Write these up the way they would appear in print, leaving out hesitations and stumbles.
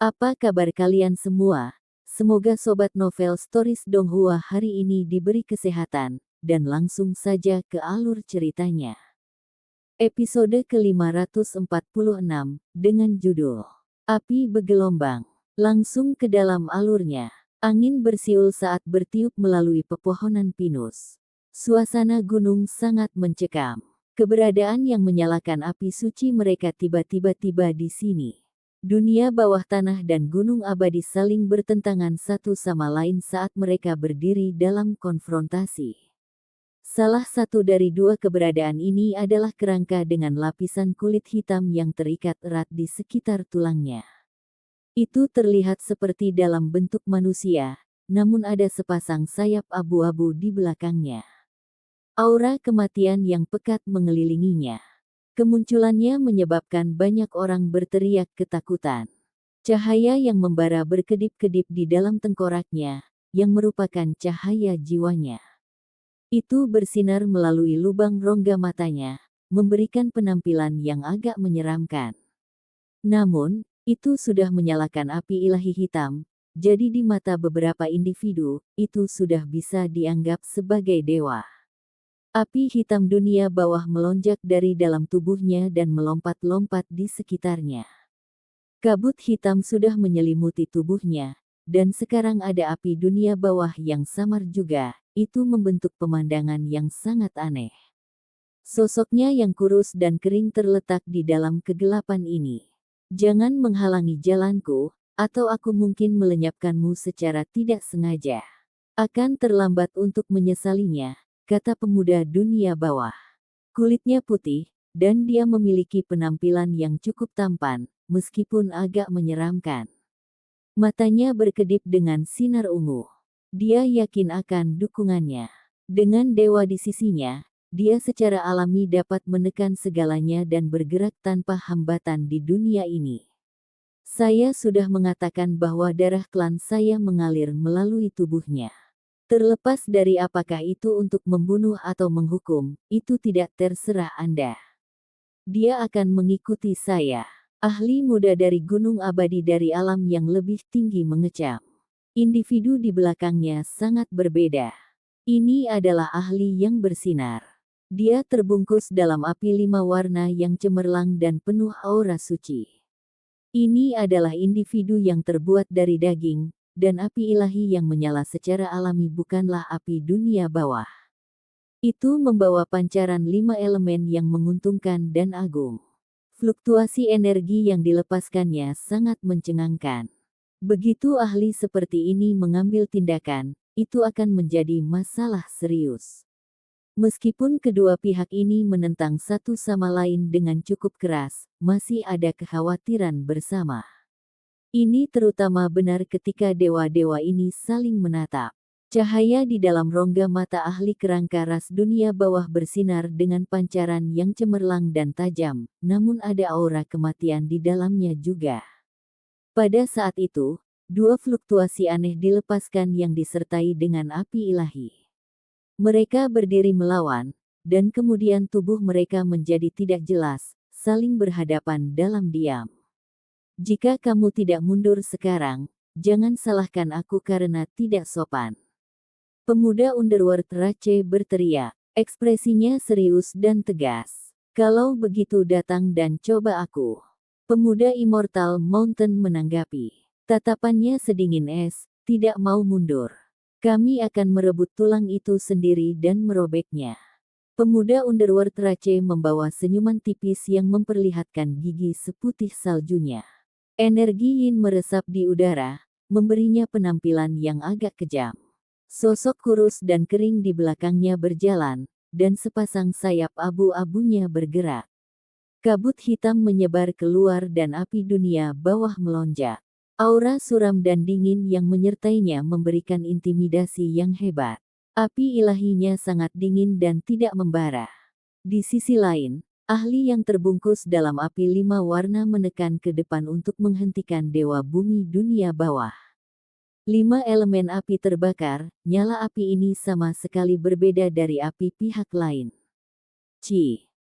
Apa kabar kalian semua? Semoga Sobat Novel Stories Donghua hari ini diberi kesehatan, dan langsung saja ke alur ceritanya. Episode ke-546, dengan judul Api Bergelombang. Langsung ke dalam alurnya. Angin bersiul saat bertiup melalui pepohonan pinus. Suasana gunung sangat mencekam. Keberadaan yang menyalakan api suci mereka tiba-tiba tiba di sini. Dunia bawah tanah dan gunung abadi saling bertentangan satu sama lain saat mereka berdiri dalam konfrontasi. Salah satu dari dua keberadaan ini adalah kerangka dengan lapisan kulit hitam yang terikat erat di sekitar tulangnya. Itu terlihat seperti dalam bentuk manusia, namun ada sepasang sayap abu-abu di belakangnya. Aura kematian yang pekat mengelilinginya. Kemunculannya menyebabkan banyak orang berteriak ketakutan. Cahaya yang membara berkedip-kedip di dalam tengkoraknya, yang merupakan cahaya jiwanya. Itu bersinar melalui lubang rongga matanya, memberikan penampilan yang agak menyeramkan. Namun, itu sudah menyalakan api ilahi hitam, jadi di mata beberapa individu, itu sudah bisa dianggap sebagai dewa. Api hitam dunia bawah melonjak dari dalam tubuhnya dan melompat-lompat di sekitarnya. Kabut hitam sudah menyelimuti tubuhnya, dan sekarang ada api dunia bawah yang samar juga, itu membentuk pemandangan yang sangat aneh. Sosoknya yang kurus dan kering terletak di dalam kegelapan ini. Jangan menghalangi jalanku, atau aku mungkin melenyapkanmu secara tidak sengaja. Akan terlambat untuk menyesalinya, kata pemuda dunia bawah. Kulitnya putih, dan dia memiliki penampilan yang cukup tampan, meskipun agak menyeramkan. Matanya berkedip dengan sinar ungu. Dia yakin akan dukungannya. Dengan dewa di sisinya, dia secara alami dapat menekan segalanya dan bergerak tanpa hambatan di dunia ini. Saya sudah mengatakan bahwa darah klan saya mengalir melalui tubuhnya. Terlepas dari apakah itu untuk membunuh atau menghukum, itu tidak terserah Anda. Dia akan mengikuti saya. Ahli muda dari gunung abadi dari alam yang lebih tinggi mengecam. Individu di belakangnya sangat berbeda. Ini adalah ahli yang bersinar. Dia terbungkus dalam api 5 warna yang cemerlang dan penuh aura suci. Ini adalah individu yang terbuat dari daging, dan api ilahi yang menyala secara alami bukanlah api dunia bawah. Itu membawa pancaran 5 elemen yang menguntungkan dan agung. Fluktuasi energi yang dilepaskannya sangat mencengangkan. Begitu ahli seperti ini mengambil tindakan, itu akan menjadi masalah serius. Meskipun kedua pihak ini menentang satu sama lain dengan cukup keras, masih ada kekhawatiran bersama. Ini terutama benar ketika dewa-dewa ini saling menatap. Cahaya di dalam rongga mata ahli kerangka ras dunia bawah bersinar dengan pancaran yang cemerlang dan tajam, namun ada aura kematian di dalamnya juga. Pada saat itu, dua fluktuasi aneh dilepaskan yang disertai dengan api ilahi. Mereka berdiri melawan, dan kemudian tubuh mereka menjadi tidak jelas, saling berhadapan dalam diam. Jika kamu tidak mundur sekarang, jangan salahkan aku karena tidak sopan. Pemuda Underworld Rache berteriak, ekspresinya serius dan tegas. Kalau begitu datang dan coba aku. Pemuda Immortal Mountain menanggapi. Tatapannya sedingin es, tidak mau mundur. Kami akan merebut tulang itu sendiri dan merobeknya. Pemuda Underworld Rache membawa senyuman tipis yang memperlihatkan gigi seputih saljunya. Energi yin meresap di udara, memberinya penampilan yang agak kejam. Sosok kurus dan kering di belakangnya berjalan, dan sepasang sayap abu-abunya bergerak. Kabut hitam menyebar keluar dan api dunia bawah melonjak. Aura suram dan dingin yang menyertainya memberikan intimidasi yang hebat. Api ilahinya sangat dingin dan tidak membara. Di sisi lain, ahli yang terbungkus dalam api 5 warna menekan ke depan untuk menghentikan dewa bumi dunia bawah. 5 elemen api terbakar, nyala api ini sama sekali berbeda dari api pihak lain.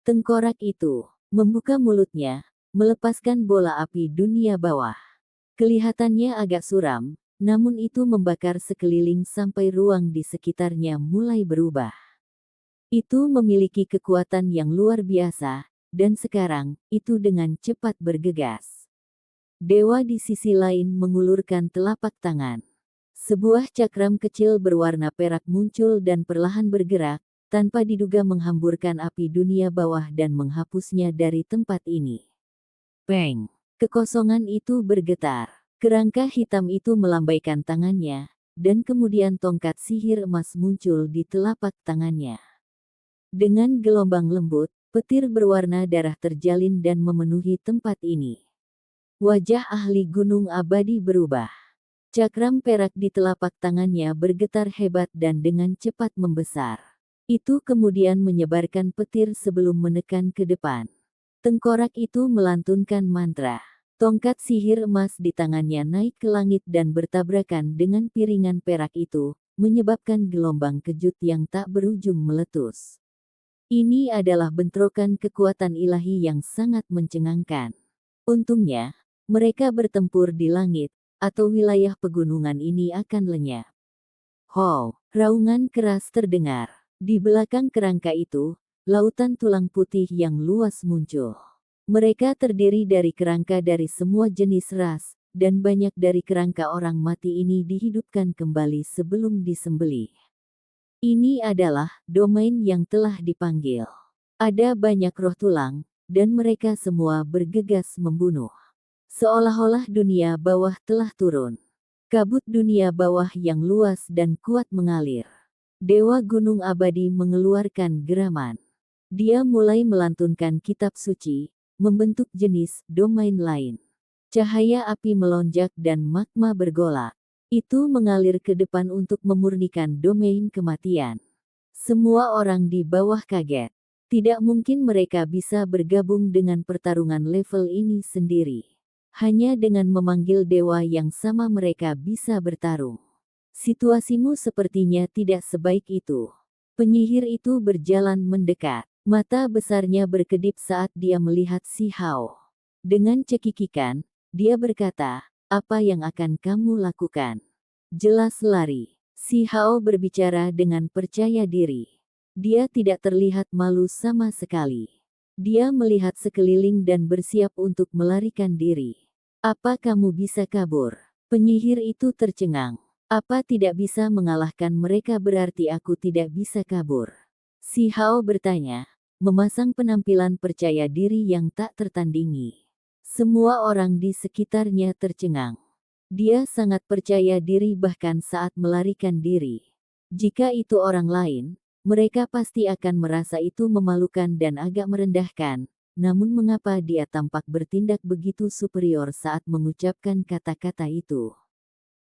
Tengkorak itu membuka mulutnya, melepaskan bola api dunia bawah. Kelihatannya agak suram, namun itu membakar sekeliling sampai ruang di sekitarnya mulai berubah. Itu memiliki kekuatan yang luar biasa, dan sekarang, itu dengan cepat bergegas. Dewa di sisi lain mengulurkan telapak tangan. Sebuah cakram kecil berwarna perak muncul dan perlahan bergerak, tanpa diduga menghamburkan api dunia bawah dan menghapusnya dari tempat ini. Peng! Kekosongan itu bergetar. Kerangka hitam itu melambaikan tangannya, dan kemudian tongkat sihir emas muncul di telapak tangannya. Dengan gelombang lembut, petir berwarna darah terjalin dan memenuhi tempat ini. Wajah ahli gunung abadi berubah. Cakram perak di telapak tangannya bergetar hebat dan dengan cepat membesar. Itu kemudian menyebarkan petir sebelum menekan ke depan. Tengkorak itu melantunkan mantra. Tongkat sihir emas di tangannya naik ke langit dan bertabrakan dengan piringan perak itu, menyebabkan gelombang kejut yang tak berujung meletus. Ini adalah bentrokan kekuatan ilahi yang sangat mencengangkan. Untungnya, mereka bertempur di langit, atau wilayah pegunungan ini akan lenyap. How! Raungan keras terdengar. Di belakang kerangka itu, lautan tulang putih yang luas muncul. Mereka terdiri dari kerangka dari semua jenis ras, dan banyak dari kerangka orang mati ini dihidupkan kembali sebelum disembelih. Ini adalah domain yang telah dipanggil. Ada banyak roh tulang, dan mereka semua bergegas membunuh. Seolah-olah dunia bawah telah turun. Kabut dunia bawah yang luas dan kuat mengalir. Dewa Gunung Abadi mengeluarkan geraman. Dia mulai melantunkan kitab suci, membentuk jenis domain lain. Cahaya api melonjak dan magma bergolak. Itu mengalir ke depan untuk memurnikan domain kematian. Semua orang di bawah kaget. Tidak mungkin mereka bisa bergabung dengan pertarungan level ini sendiri. Hanya dengan memanggil dewa yang sama mereka bisa bertarung. Situasimu sepertinya tidak sebaik itu. Penyihir itu berjalan mendekat. Mata besarnya berkedip saat dia melihat Si Hao. Dengan cekikikan, dia berkata, "Apa yang akan kamu lakukan?" "Jelas lari." Si Hao berbicara dengan percaya diri. Dia tidak terlihat malu sama sekali. Dia melihat sekeliling dan bersiap untuk melarikan diri. "Apa kamu bisa kabur?" Penyihir itu tercengang. "Apa tidak bisa mengalahkan mereka berarti aku tidak bisa kabur?" Si Hao bertanya, memasang penampilan percaya diri yang tak tertandingi. Semua orang di sekitarnya tercengang. Dia sangat percaya diri bahkan saat melarikan diri. Jika itu orang lain, mereka pasti akan merasa itu memalukan dan agak merendahkan. Namun mengapa dia tampak bertindak begitu superior saat mengucapkan kata-kata itu?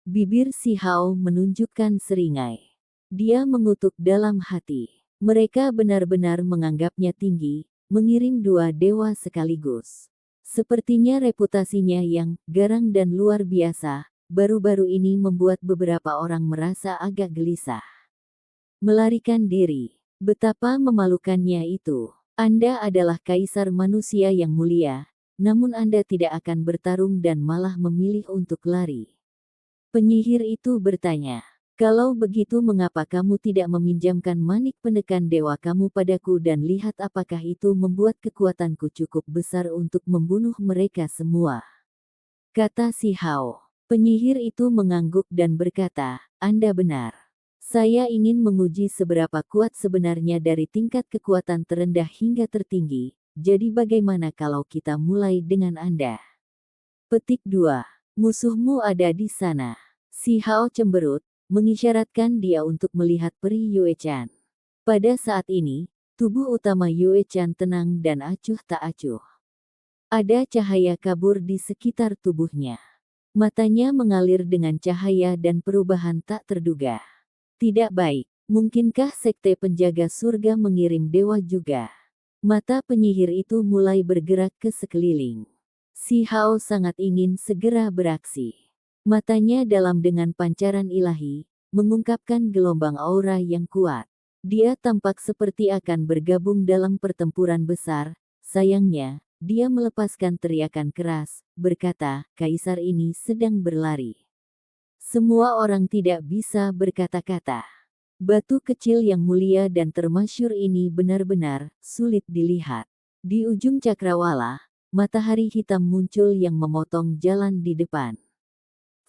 Bibir Si Hao menunjukkan seringai. Dia mengutuk dalam hati. Mereka benar-benar menganggapnya tinggi, mengirim dua dewa sekaligus. Sepertinya reputasinya yang garang dan luar biasa, baru-baru ini membuat beberapa orang merasa agak gelisah. Melarikan diri. Betapa memalukannya itu. Anda adalah kaisar manusia yang mulia, namun Anda tidak akan bertarung dan malah memilih untuk lari. Penyihir itu bertanya. "Kalau begitu mengapa kamu tidak meminjamkan manik penekan dewa kamu padaku dan lihat apakah itu membuat kekuatanku cukup besar untuk membunuh mereka semua?" Kata Si Hao. Penyihir itu mengangguk dan berkata, "Anda benar. Saya ingin menguji seberapa kuat sebenarnya dari tingkat kekuatan terendah hingga tertinggi, jadi bagaimana kalau kita mulai dengan Anda?" Petik 2. Musuhmu ada di sana. Si Hao cemberut, mengisyaratkan dia untuk melihat peri Yue Chan. Pada saat ini, tubuh utama Yue Chan tenang dan acuh tak acuh. Ada cahaya kabur di sekitar tubuhnya. Matanya mengalir dengan cahaya dan perubahan tak terduga. Tidak baik, mungkinkah sekte penjaga surga mengirim dewa juga? Mata penyihir itu mulai bergerak ke sekeliling. Si Hao sangat ingin segera beraksi. Matanya dalam dengan pancaran ilahi, mengungkapkan gelombang aura yang kuat. Dia tampak seperti akan bergabung dalam pertempuran besar. Sayangnya, dia melepaskan teriakan keras, berkata, "Kaisar ini sedang berlari." Semua orang tidak bisa berkata-kata. Batu kecil yang mulia dan termasyur ini benar-benar sulit dilihat. Di ujung cakrawala, matahari hitam muncul yang memotong jalan di depan.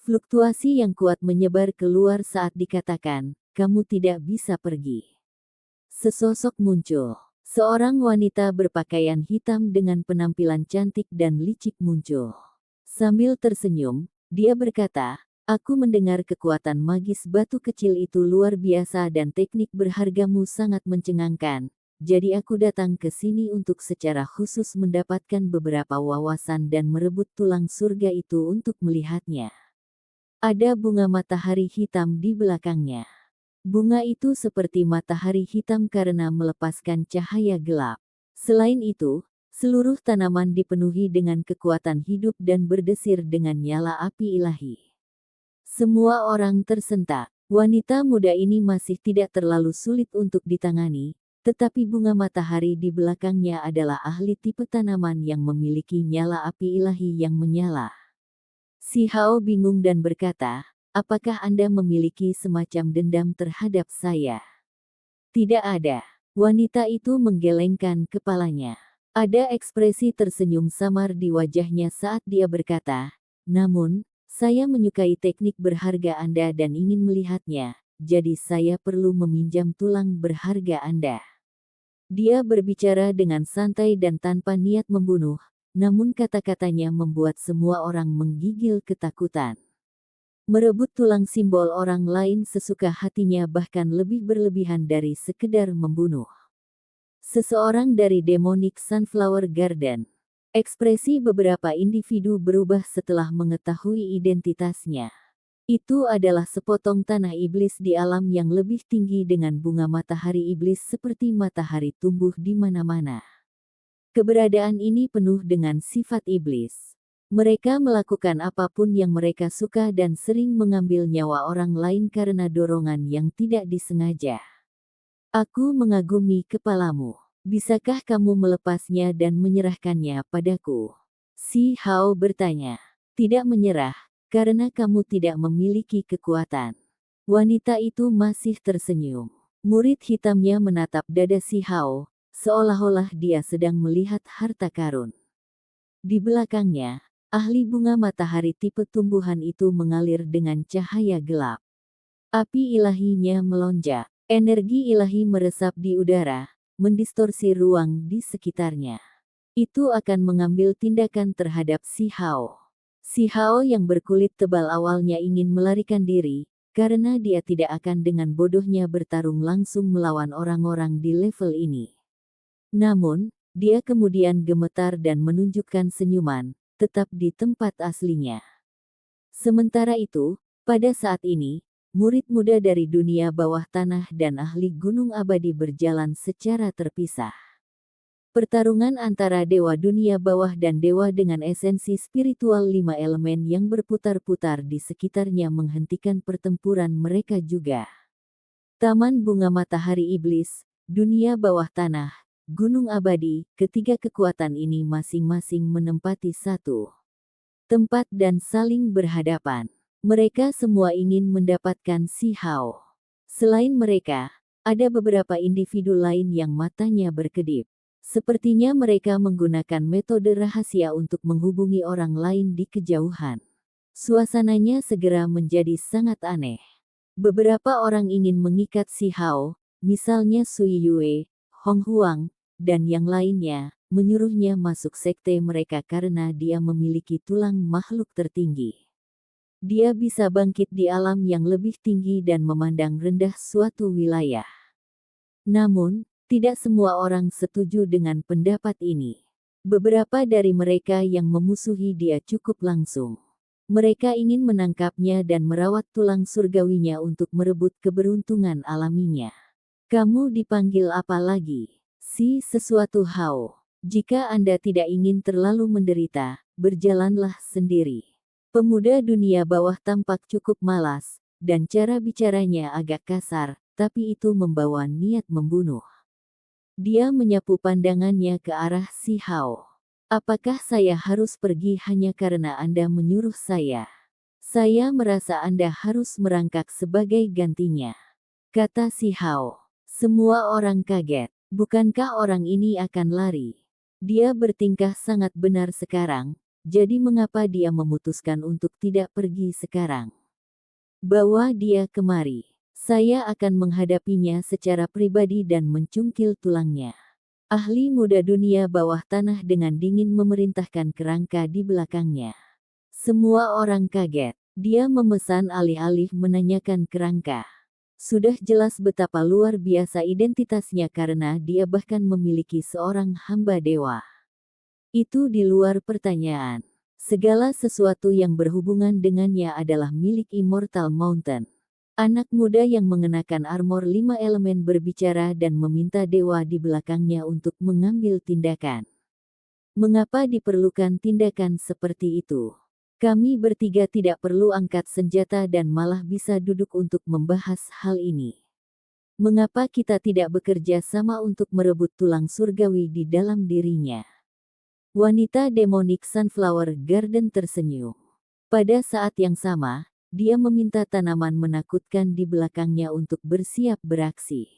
Fluktuasi yang kuat menyebar keluar saat dikatakan, "Kamu tidak bisa pergi." Sesosok muncul. Seorang wanita berpakaian hitam dengan penampilan cantik dan licik muncul. Sambil tersenyum, dia berkata, "Aku mendengar kekuatan magis batu kecil itu luar biasa dan teknik berhargamu sangat mencengangkan. Jadi aku datang ke sini untuk secara khusus mendapatkan beberapa wawasan dan merebut tulang surga itu untuk melihatnya." Ada bunga matahari hitam di belakangnya. Bunga itu seperti matahari hitam karena melepaskan cahaya gelap. Selain itu, seluruh tanaman dipenuhi dengan kekuatan hidup dan berdesir dengan nyala api ilahi. Semua orang tersentak. Wanita muda ini masih tidak terlalu sulit untuk ditangani, tetapi bunga matahari di belakangnya adalah ahli tipe tanaman yang memiliki nyala api ilahi yang menyala. Si Hao bingung dan berkata, "Apakah Anda memiliki semacam dendam terhadap saya?" "Tidak ada." Wanita itu menggelengkan kepalanya. Ada ekspresi tersenyum samar di wajahnya saat dia berkata, "Namun, saya menyukai teknik berharga Anda dan ingin melihatnya, jadi saya perlu meminjam tulang berharga Anda." Dia berbicara dengan santai dan tanpa niat membunuh, namun kata-katanya membuat semua orang menggigil ketakutan. Merebut tulang simbol orang lain sesuka hatinya bahkan lebih berlebihan dari sekedar membunuh. Seseorang dari Demonic Sunflower Garden. Ekspresi beberapa individu berubah setelah mengetahui identitasnya. Itu adalah sepotong tanah iblis di alam yang lebih tinggi dengan bunga matahari iblis seperti matahari tumbuh di mana-mana. Keberadaan ini penuh dengan sifat iblis. Mereka melakukan apapun yang mereka suka dan sering mengambil nyawa orang lain karena dorongan yang tidak disengaja. "Aku mengagumi kepalamu. Bisakah kamu melepasnya dan menyerahkannya padaku?" Si Hao bertanya. "Tidak menyerah, karena kamu tidak memiliki kekuatan." Wanita itu masih tersenyum. Murid hitamnya menatap dada si Hao, seolah-olah dia sedang melihat harta karun. Di belakangnya, ahli bunga matahari tipe tumbuhan itu mengalir dengan cahaya gelap. Api ilahinya melonjak. Energi ilahi meresap di udara, mendistorsi ruang di sekitarnya. Itu akan mengambil tindakan terhadap si Hao. Si Hao yang berkulit tebal awalnya ingin melarikan diri, karena dia tidak akan dengan bodohnya bertarung langsung melawan orang-orang di level ini. Namun, dia kemudian gemetar dan menunjukkan senyuman, tetap di tempat aslinya. Sementara itu, pada saat ini, murid muda dari dunia bawah tanah dan ahli gunung abadi berjalan secara terpisah. Pertarungan antara dewa dunia bawah dan dewa dengan esensi spiritual 5 elemen yang berputar-putar di sekitarnya menghentikan pertempuran mereka juga. Taman bunga matahari iblis, dunia bawah tanah, gunung abadi, ketiga kekuatan ini masing-masing menempati satu tempat dan saling berhadapan. Mereka semua ingin mendapatkan si Hao. Selain mereka, ada beberapa individu lain yang matanya berkedip. Sepertinya mereka menggunakan metode rahasia untuk menghubungi orang lain di kejauhan. Suasananya segera menjadi sangat aneh. Beberapa orang ingin mengikat si Hao, misalnya Sui Yue, Hong Huang, dan yang lainnya, menyuruhnya masuk sekte mereka karena dia memiliki tulang makhluk tertinggi. Dia bisa bangkit di alam yang lebih tinggi dan memandang rendah suatu wilayah. Namun, tidak semua orang setuju dengan pendapat ini. Beberapa dari mereka yang memusuhi dia cukup langsung. Mereka ingin menangkapnya dan merawat tulang surgawinya untuk merebut keberuntungan alaminya. "Kamu dipanggil apa lagi?" Si sesuatu Hao. "Jika Anda tidak ingin terlalu menderita, berjalanlah sendiri." Pemuda dunia bawah tampak cukup malas, dan cara bicaranya agak kasar, tapi itu membawa niat membunuh. Dia menyapu pandangannya ke arah si Hao. Apakah saya harus pergi hanya karena Anda menyuruh saya? Saya merasa Anda harus merangkak sebagai gantinya, kata si Hao. Semua orang kaget. Bukankah orang ini akan lari? Dia bertingkah sangat benar sekarang, jadi mengapa dia memutuskan untuk tidak pergi sekarang? Bawa dia kemari. Saya akan menghadapinya secara pribadi dan mencungkil tulangnya. Ahli muda dunia bawah tanah dengan dingin memerintahkan kerangka di belakangnya. Semua orang kaget. Dia memesan alih-alih menanyakan kerangka. Sudah jelas betapa luar biasa identitasnya karena dia bahkan memiliki seorang hamba dewa. Itu di luar pertanyaan. Segala sesuatu yang berhubungan dengannya adalah milik Immortal Mountain. Anak muda yang mengenakan armor 5 elemen berbicara dan meminta dewa di belakangnya untuk mengambil tindakan. Mengapa diperlukan tindakan seperti itu? Kami bertiga tidak perlu angkat senjata dan malah bisa duduk untuk membahas hal ini. Mengapa kita tidak bekerja sama untuk merebut tulang surgawi di dalam dirinya? Wanita demonik Sunflower Garden tersenyum. Pada saat yang sama, dia meminta tanaman menakutkan di belakangnya untuk bersiap beraksi.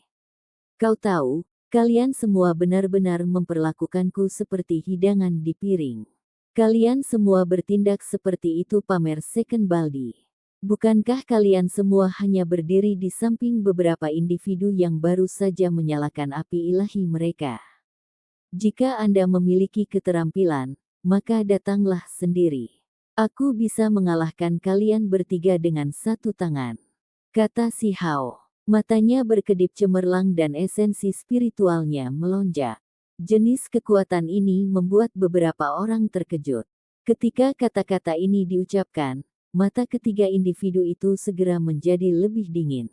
Kau tahu, kalian semua benar-benar memperlakukanku seperti hidangan di piring. Kalian semua bertindak seperti itu pamer second baldi. Bukankah kalian semua hanya berdiri di samping beberapa individu yang baru saja menyalakan api ilahi mereka? Jika Anda memiliki keterampilan, maka datanglah sendiri. Aku bisa mengalahkan kalian bertiga dengan satu tangan, kata si Hao. Matanya berkedip cemerlang dan esensi spiritualnya melonjak. Jenis kekuatan ini membuat beberapa orang terkejut. Ketika kata-kata ini diucapkan, mata ketiga individu itu segera menjadi lebih dingin.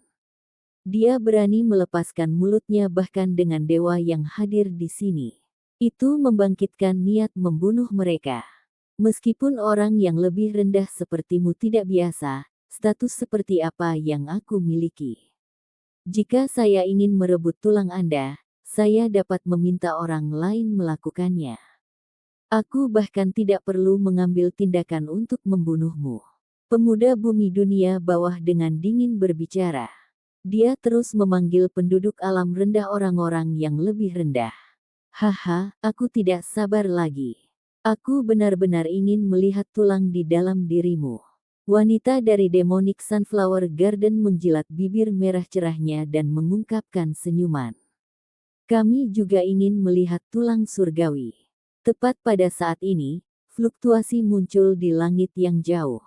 Dia berani melepaskan mulutnya bahkan dengan dewa yang hadir di sini. Itu membangkitkan niat membunuh mereka. Meskipun orang yang lebih rendah sepertimu tidak biasa, status seperti apa yang aku miliki? Jika saya ingin merebut tulang Anda, saya dapat meminta orang lain melakukannya. Aku bahkan tidak perlu mengambil tindakan untuk membunuhmu. Pemuda bumi dunia bawah dengan dingin berbicara. Dia terus memanggil penduduk alam rendah orang-orang yang lebih rendah. Haha, aku tidak sabar lagi. Aku benar-benar ingin melihat tulang di dalam dirimu. Wanita dari Demonic Sunflower Garden menjilat bibir merah cerahnya dan mengungkapkan senyuman. Kami juga ingin melihat tulang surgawi. Tepat pada saat ini, fluktuasi muncul di langit yang jauh.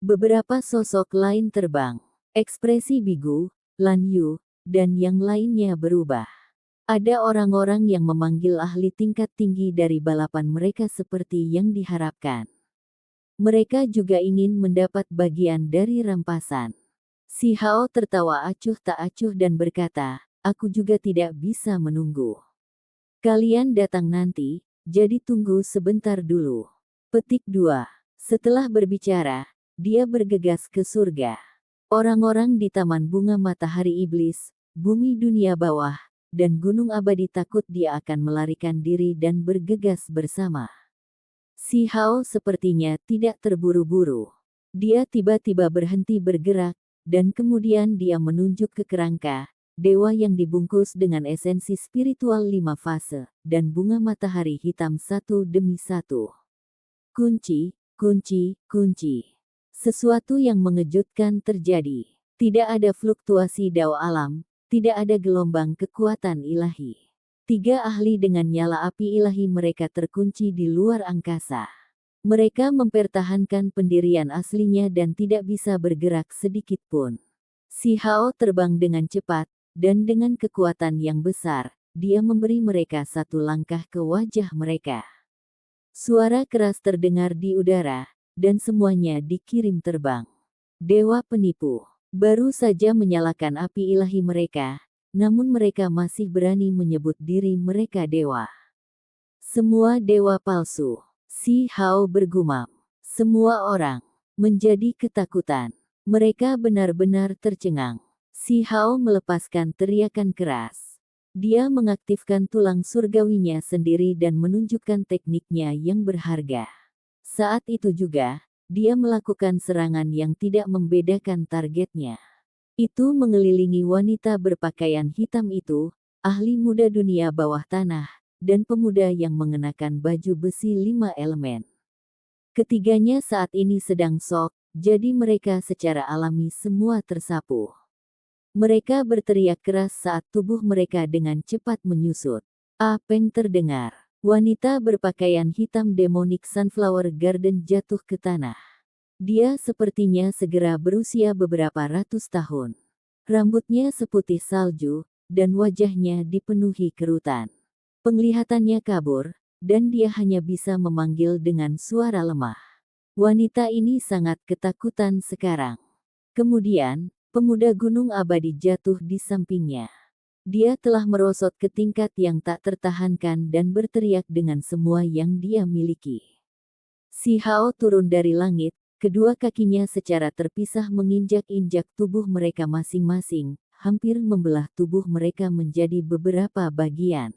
Beberapa sosok lain terbang. Ekspresi Bigu, Lan Yu, dan yang lainnya berubah. Ada orang-orang yang memanggil ahli tingkat tinggi dari balapan mereka seperti yang diharapkan. Mereka juga ingin mendapat bagian dari rampasan. Si Hao tertawa acuh tak acuh dan berkata, aku juga tidak bisa menunggu. Kalian datang nanti, jadi tunggu sebentar dulu. Petik 2. Setelah berbicara, dia bergegas ke surga. Orang-orang di Taman Bunga Matahari Iblis, Bumi Dunia Bawah, dan Gunung Abadi takut dia akan melarikan diri dan bergegas bersama. Si Hao sepertinya tidak terburu-buru. Dia tiba-tiba berhenti bergerak, dan kemudian dia menunjuk ke kerangka, dewa yang dibungkus dengan esensi spiritual 5 fase, dan bunga matahari hitam satu demi satu. Kunci, kunci, kunci. Sesuatu yang mengejutkan terjadi. Tidak ada fluktuasi dao alam, tidak ada gelombang kekuatan ilahi. 3 ahli dengan nyala api ilahi mereka terkunci di luar angkasa. Mereka mempertahankan pendirian aslinya dan tidak bisa bergerak sedikit pun. Si Hao terbang dengan cepat, dan dengan kekuatan yang besar, dia memberi mereka satu langkah ke wajah mereka. Suara keras terdengar di udara, dan semuanya dikirim terbang. Dewa penipu, baru saja menyalakan api ilahi mereka, namun mereka masih berani menyebut diri mereka dewa. Semua dewa palsu. Si Hao bergumam. Semua orang menjadi ketakutan. Mereka benar-benar tercengang. Si Hao melepaskan teriakan keras. Dia mengaktifkan tulang surgawinya sendiri dan menunjukkan tekniknya yang berharga. Saat itu juga, dia melakukan serangan yang tidak membedakan targetnya. Itu mengelilingi wanita berpakaian hitam itu, ahli muda dunia bawah tanah, dan pemuda yang mengenakan baju besi 5 elemen. Ketiganya saat ini sedang shock, jadi mereka secara alami semua tersapu. Mereka berteriak keras saat tubuh mereka dengan cepat menyusut. Peng terdengar. Wanita berpakaian hitam Demonic Sunflower Garden jatuh ke tanah. Dia sepertinya segera berusia beberapa ratus tahun. Rambutnya seputih salju, dan wajahnya dipenuhi kerutan. Penglihatannya kabur, dan dia hanya bisa memanggil dengan suara lemah. Wanita ini sangat ketakutan sekarang. Kemudian, pemuda gunung abadi jatuh di sampingnya. Dia telah merosot ke tingkat yang tak tertahankan dan berteriak dengan semua yang dia miliki. Si Hao turun dari langit, kedua kakinya secara terpisah menginjak-injak tubuh mereka masing-masing, hampir membelah tubuh mereka menjadi beberapa bagian.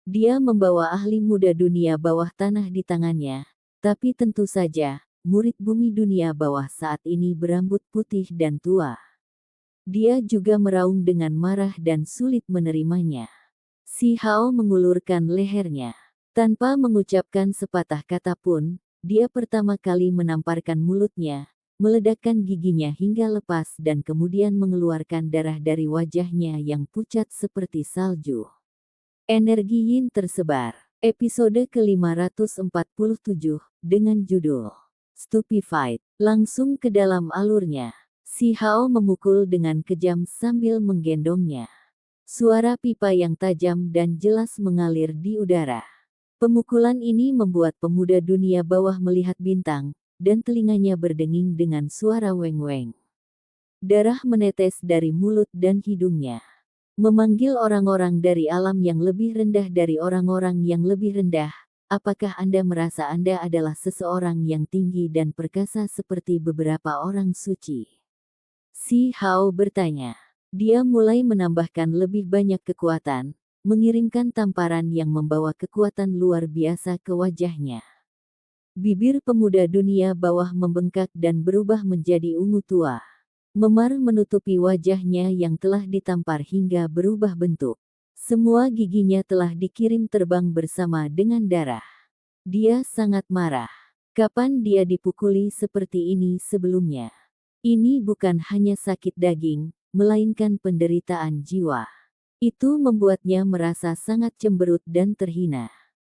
Dia membawa ahli muda dunia bawah tanah di tangannya, tapi tentu saja, murid bumi dunia bawah saat ini berambut putih dan tua. Dia juga meraung dengan marah dan sulit menerimanya. Si Hao mengulurkan lehernya. Tanpa mengucapkan sepatah kata pun, dia pertama kali menamparkan mulutnya, meledakkan giginya hingga lepas dan kemudian mengeluarkan darah dari wajahnya yang pucat seperti salju. Energi Yin tersebar. Episode ke-547, dengan judul Stupefied, langsung ke dalam alurnya. Si Hao memukul dengan kejam sambil menggendongnya. Suara pipa yang tajam dan jelas mengalir di udara. Pemukulan ini membuat pemuda dunia bawah melihat bintang, dan telinganya berdenging dengan suara weng-weng. Darah menetes dari mulut dan hidungnya. Memanggil orang-orang dari alam yang lebih rendah dari orang-orang yang lebih rendah. Apakah Anda merasa Anda adalah seseorang yang tinggi dan perkasa seperti beberapa orang suci? Si Hao bertanya. Dia mulai menambahkan lebih banyak kekuatan, mengirimkan tamparan yang membawa kekuatan luar biasa ke wajahnya. Bibir pemuda dunia bawah membengkak dan berubah menjadi ungu tua. Memar menutupi wajahnya yang telah ditampar hingga berubah bentuk. Semua giginya telah dikirim terbang bersama dengan darah. Dia sangat marah. Kapan dia dipukuli seperti ini sebelumnya? Ini bukan hanya sakit daging, melainkan penderitaan jiwa. Itu membuatnya merasa sangat cemberut dan terhina.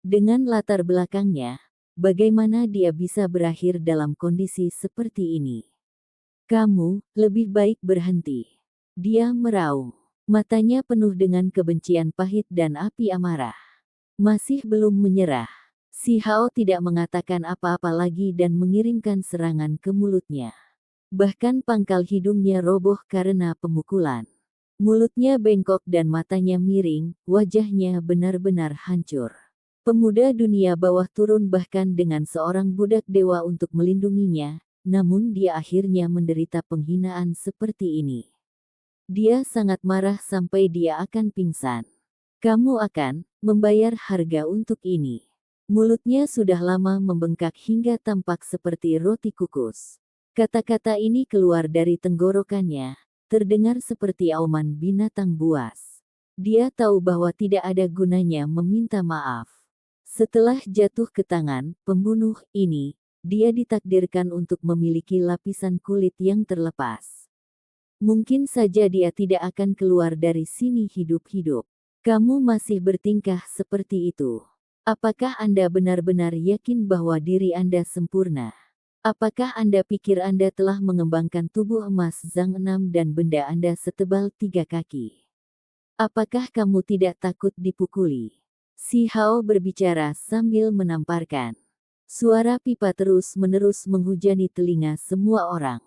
Dengan latar belakangnya, bagaimana dia bisa berakhir dalam kondisi seperti ini? Kamu, lebih baik berhenti. Dia meraung. Matanya penuh dengan kebencian pahit dan api amarah. Masih belum menyerah. Si Hao tidak mengatakan apa-apa lagi dan mengirimkan serangan ke mulutnya. Bahkan pangkal hidungnya roboh karena pemukulan. Mulutnya bengkok dan matanya miring, wajahnya benar-benar hancur. Pemuda dunia bawah turun bahkan dengan seorang budak dewa untuk melindunginya, namun dia akhirnya menderita penghinaan seperti ini. Dia sangat marah sampai dia akan pingsan. Kamu akan membayar harga untuk ini. Mulutnya sudah lama membengkak hingga tampak seperti roti kukus. Kata-kata ini keluar dari tenggorokannya, terdengar seperti auman binatang buas. Dia tahu bahwa tidak ada gunanya meminta maaf. Setelah jatuh ke tangan pembunuh ini, dia ditakdirkan untuk memiliki lapisan kulit yang terlepas. Mungkin saja dia tidak akan keluar dari sini hidup-hidup. Kamu masih bertingkah seperti itu. Apakah Anda benar-benar yakin bahwa diri Anda sempurna? Apakah Anda pikir Anda telah mengembangkan tubuh emas Zhang 6 dan benda Anda setebal 3 kaki? Apakah kamu tidak takut dipukuli? Si Hao berbicara sambil menamparkan. Suara pipa terus-menerus menghujani telinga semua orang.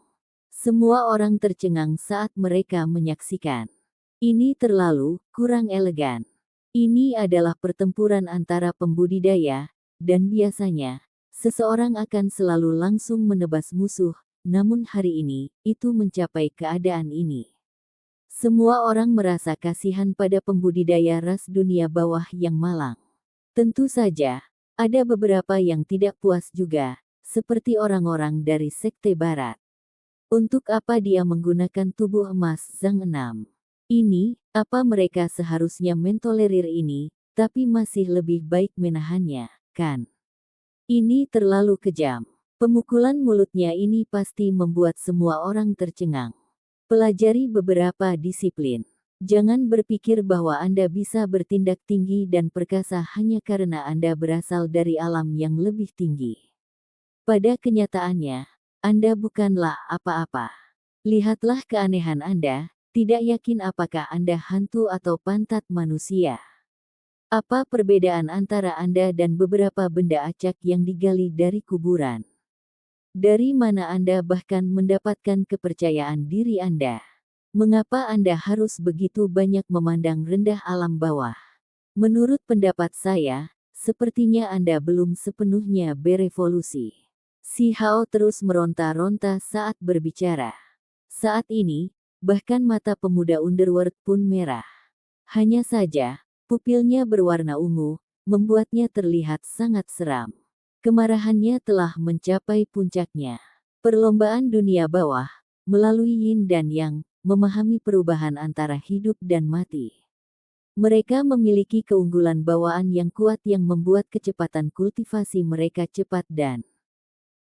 Semua orang tercengang saat mereka menyaksikan. Ini terlalu kurang elegan. Ini adalah pertempuran antara pembudidaya, dan biasanya, seseorang akan selalu langsung menebas musuh, namun hari ini, itu mencapai keadaan ini. Semua orang merasa kasihan pada pembudidaya ras dunia bawah yang malang. Tentu saja, ada beberapa yang tidak puas juga, seperti orang-orang dari Sekte Barat. Untuk apa dia menggunakan tubuh emas Zhang Enam? Ini, apa mereka seharusnya mentolerir ini, tapi masih lebih baik menahannya, kan? Ini terlalu kejam. Pemukulan mulutnya ini pasti membuat semua orang tercengang. Pelajari beberapa disiplin. Jangan berpikir bahwa Anda bisa bertindak tinggi dan perkasa hanya karena Anda berasal dari alam yang lebih tinggi. Pada kenyataannya, Anda bukanlah apa-apa. Lihatlah keanehan Anda, tidak yakin apakah Anda hantu atau pantat manusia. Apa perbedaan antara Anda dan beberapa benda acak yang digali dari kuburan? Dari mana Anda bahkan mendapatkan kepercayaan diri Anda? Mengapa Anda harus begitu banyak memandang rendah alam bawah? Menurut pendapat saya, sepertinya Anda belum sepenuhnya berevolusi. Si Hao terus meronta-ronta saat berbicara. Saat ini, bahkan mata pemuda Underworld pun merah. Hanya saja, pupilnya berwarna ungu, membuatnya terlihat sangat seram. Kemarahannya telah mencapai puncaknya. Perlombaan dunia bawah, melalui yin dan yang, memahami perubahan antara hidup dan mati. Mereka memiliki keunggulan bawaan yang kuat yang membuat kecepatan kultivasi mereka cepat dan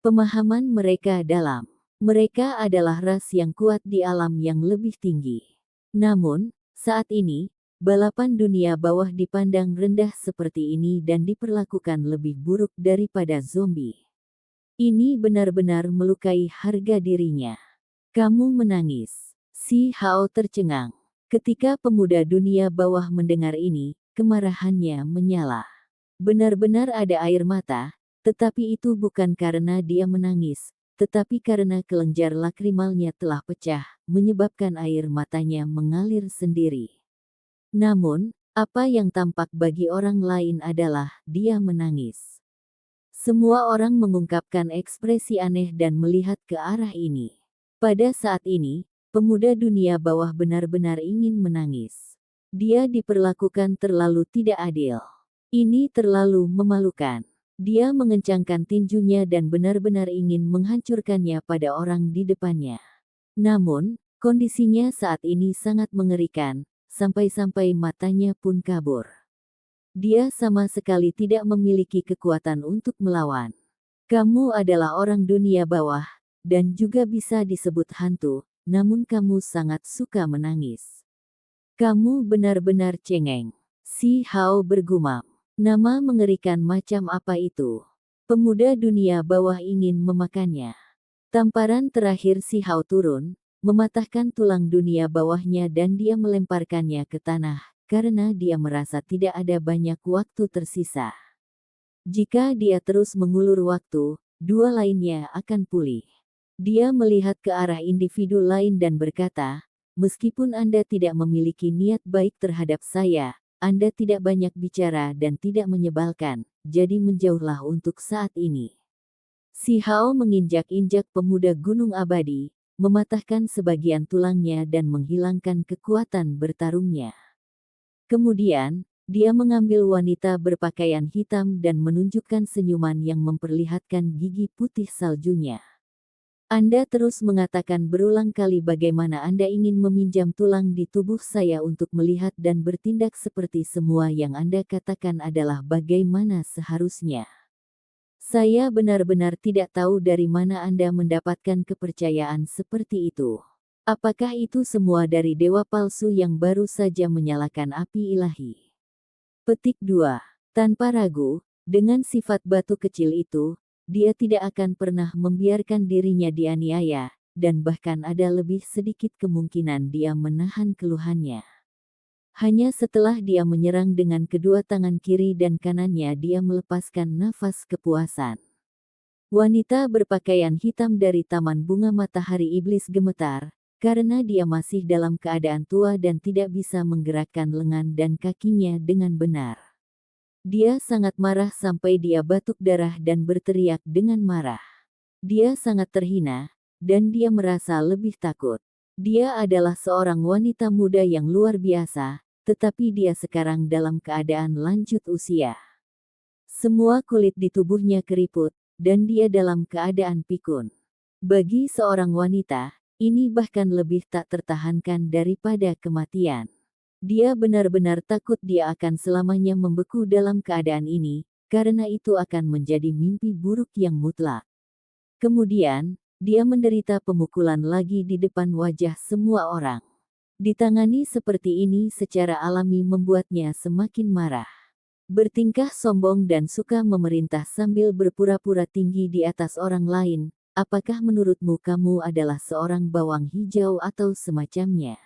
pemahaman mereka dalam. Mereka adalah ras yang kuat di alam yang lebih tinggi. Namun, saat ini, balapan dunia bawah dipandang rendah seperti ini dan diperlakukan lebih buruk daripada zombie. Ini benar-benar melukai harga dirinya. Kamu menangis. Si Hao tercengang. Ketika pemuda dunia bawah mendengar ini, kemarahannya menyala. Benar-benar ada air mata, tetapi itu bukan karena dia menangis, tetapi karena kelenjar lakrimalnya telah pecah, menyebabkan air matanya mengalir sendiri. Namun, apa yang tampak bagi orang lain adalah dia menangis. Semua orang mengungkapkan ekspresi aneh dan melihat ke arah ini. Pada saat ini, pemuda dunia bawah benar-benar ingin menangis. Dia diperlakukan terlalu tidak adil. Ini terlalu memalukan. Dia mengencangkan tinjunya dan benar-benar ingin menghancurkannya pada orang di depannya. Namun, kondisinya saat ini sangat mengerikan, sampai-sampai matanya pun kabur. Dia sama sekali tidak memiliki kekuatan untuk melawan. Kamu adalah orang dunia bawah, dan juga bisa disebut hantu, namun kamu sangat suka menangis. Kamu benar-benar cengeng. Si Hao bergumam. Nama mengerikan macam apa itu? Pemuda dunia bawah ingin memakannya. Tamparan terakhir si Hao turun, mematahkan tulang dunia bawahnya dan dia melemparkannya ke tanah, karena dia merasa tidak ada banyak waktu tersisa. Jika dia terus mengulur waktu, dua lainnya akan pulih. Dia melihat ke arah individu lain dan berkata, meskipun Anda tidak memiliki niat baik terhadap saya, Anda tidak banyak bicara dan tidak menyebalkan, jadi menjauhlah untuk saat ini. Si Hao menginjak-injak pemuda gunung abadi, mematahkan sebagian tulangnya dan menghilangkan kekuatan bertarungnya. Kemudian, dia mengambil wanita berpakaian hitam dan menunjukkan senyuman yang memperlihatkan gigi putih saljunya. Anda terus mengatakan berulang kali bagaimana Anda ingin meminjam tulang di tubuh saya untuk melihat dan bertindak seperti semua yang Anda katakan adalah bagaimana seharusnya. Saya benar-benar tidak tahu dari mana Anda mendapatkan kepercayaan seperti itu. Apakah itu semua dari dewa palsu yang baru saja menyalakan api ilahi? Petik 2. Tanpa ragu, dengan sifat batu kecil itu, dia tidak akan pernah membiarkan dirinya dianiaya, dan bahkan ada lebih sedikit kemungkinan dia menahan keluhannya. Hanya setelah dia menyerang dengan kedua tangan kiri dan kanannya dia melepaskan nafas kepuasan. Wanita berpakaian hitam dari Taman Bunga Matahari Iblis gemetar, karena dia masih dalam keadaan tua dan tidak bisa menggerakkan lengan dan kakinya dengan benar. Dia sangat marah sampai dia batuk darah dan berteriak dengan marah. Dia sangat terhina, dan dia merasa lebih takut. Dia adalah seorang wanita muda yang luar biasa, tetapi dia sekarang dalam keadaan lanjut usia. Semua kulit di tubuhnya keriput, dan dia dalam keadaan pikun. Bagi seorang wanita, ini bahkan lebih tak tertahankan daripada kematian. Dia benar-benar takut dia akan selamanya membeku dalam keadaan ini, karena itu akan menjadi mimpi buruk yang mutlak. Kemudian, dia menderita pemukulan lagi di depan wajah semua orang. Ditangani seperti ini secara alami membuatnya semakin marah. Bertingkah sombong dan suka memerintah sambil berpura-pura tinggi di atas orang lain. Apakah menurutmu kamu adalah seorang bawang hijau atau semacamnya?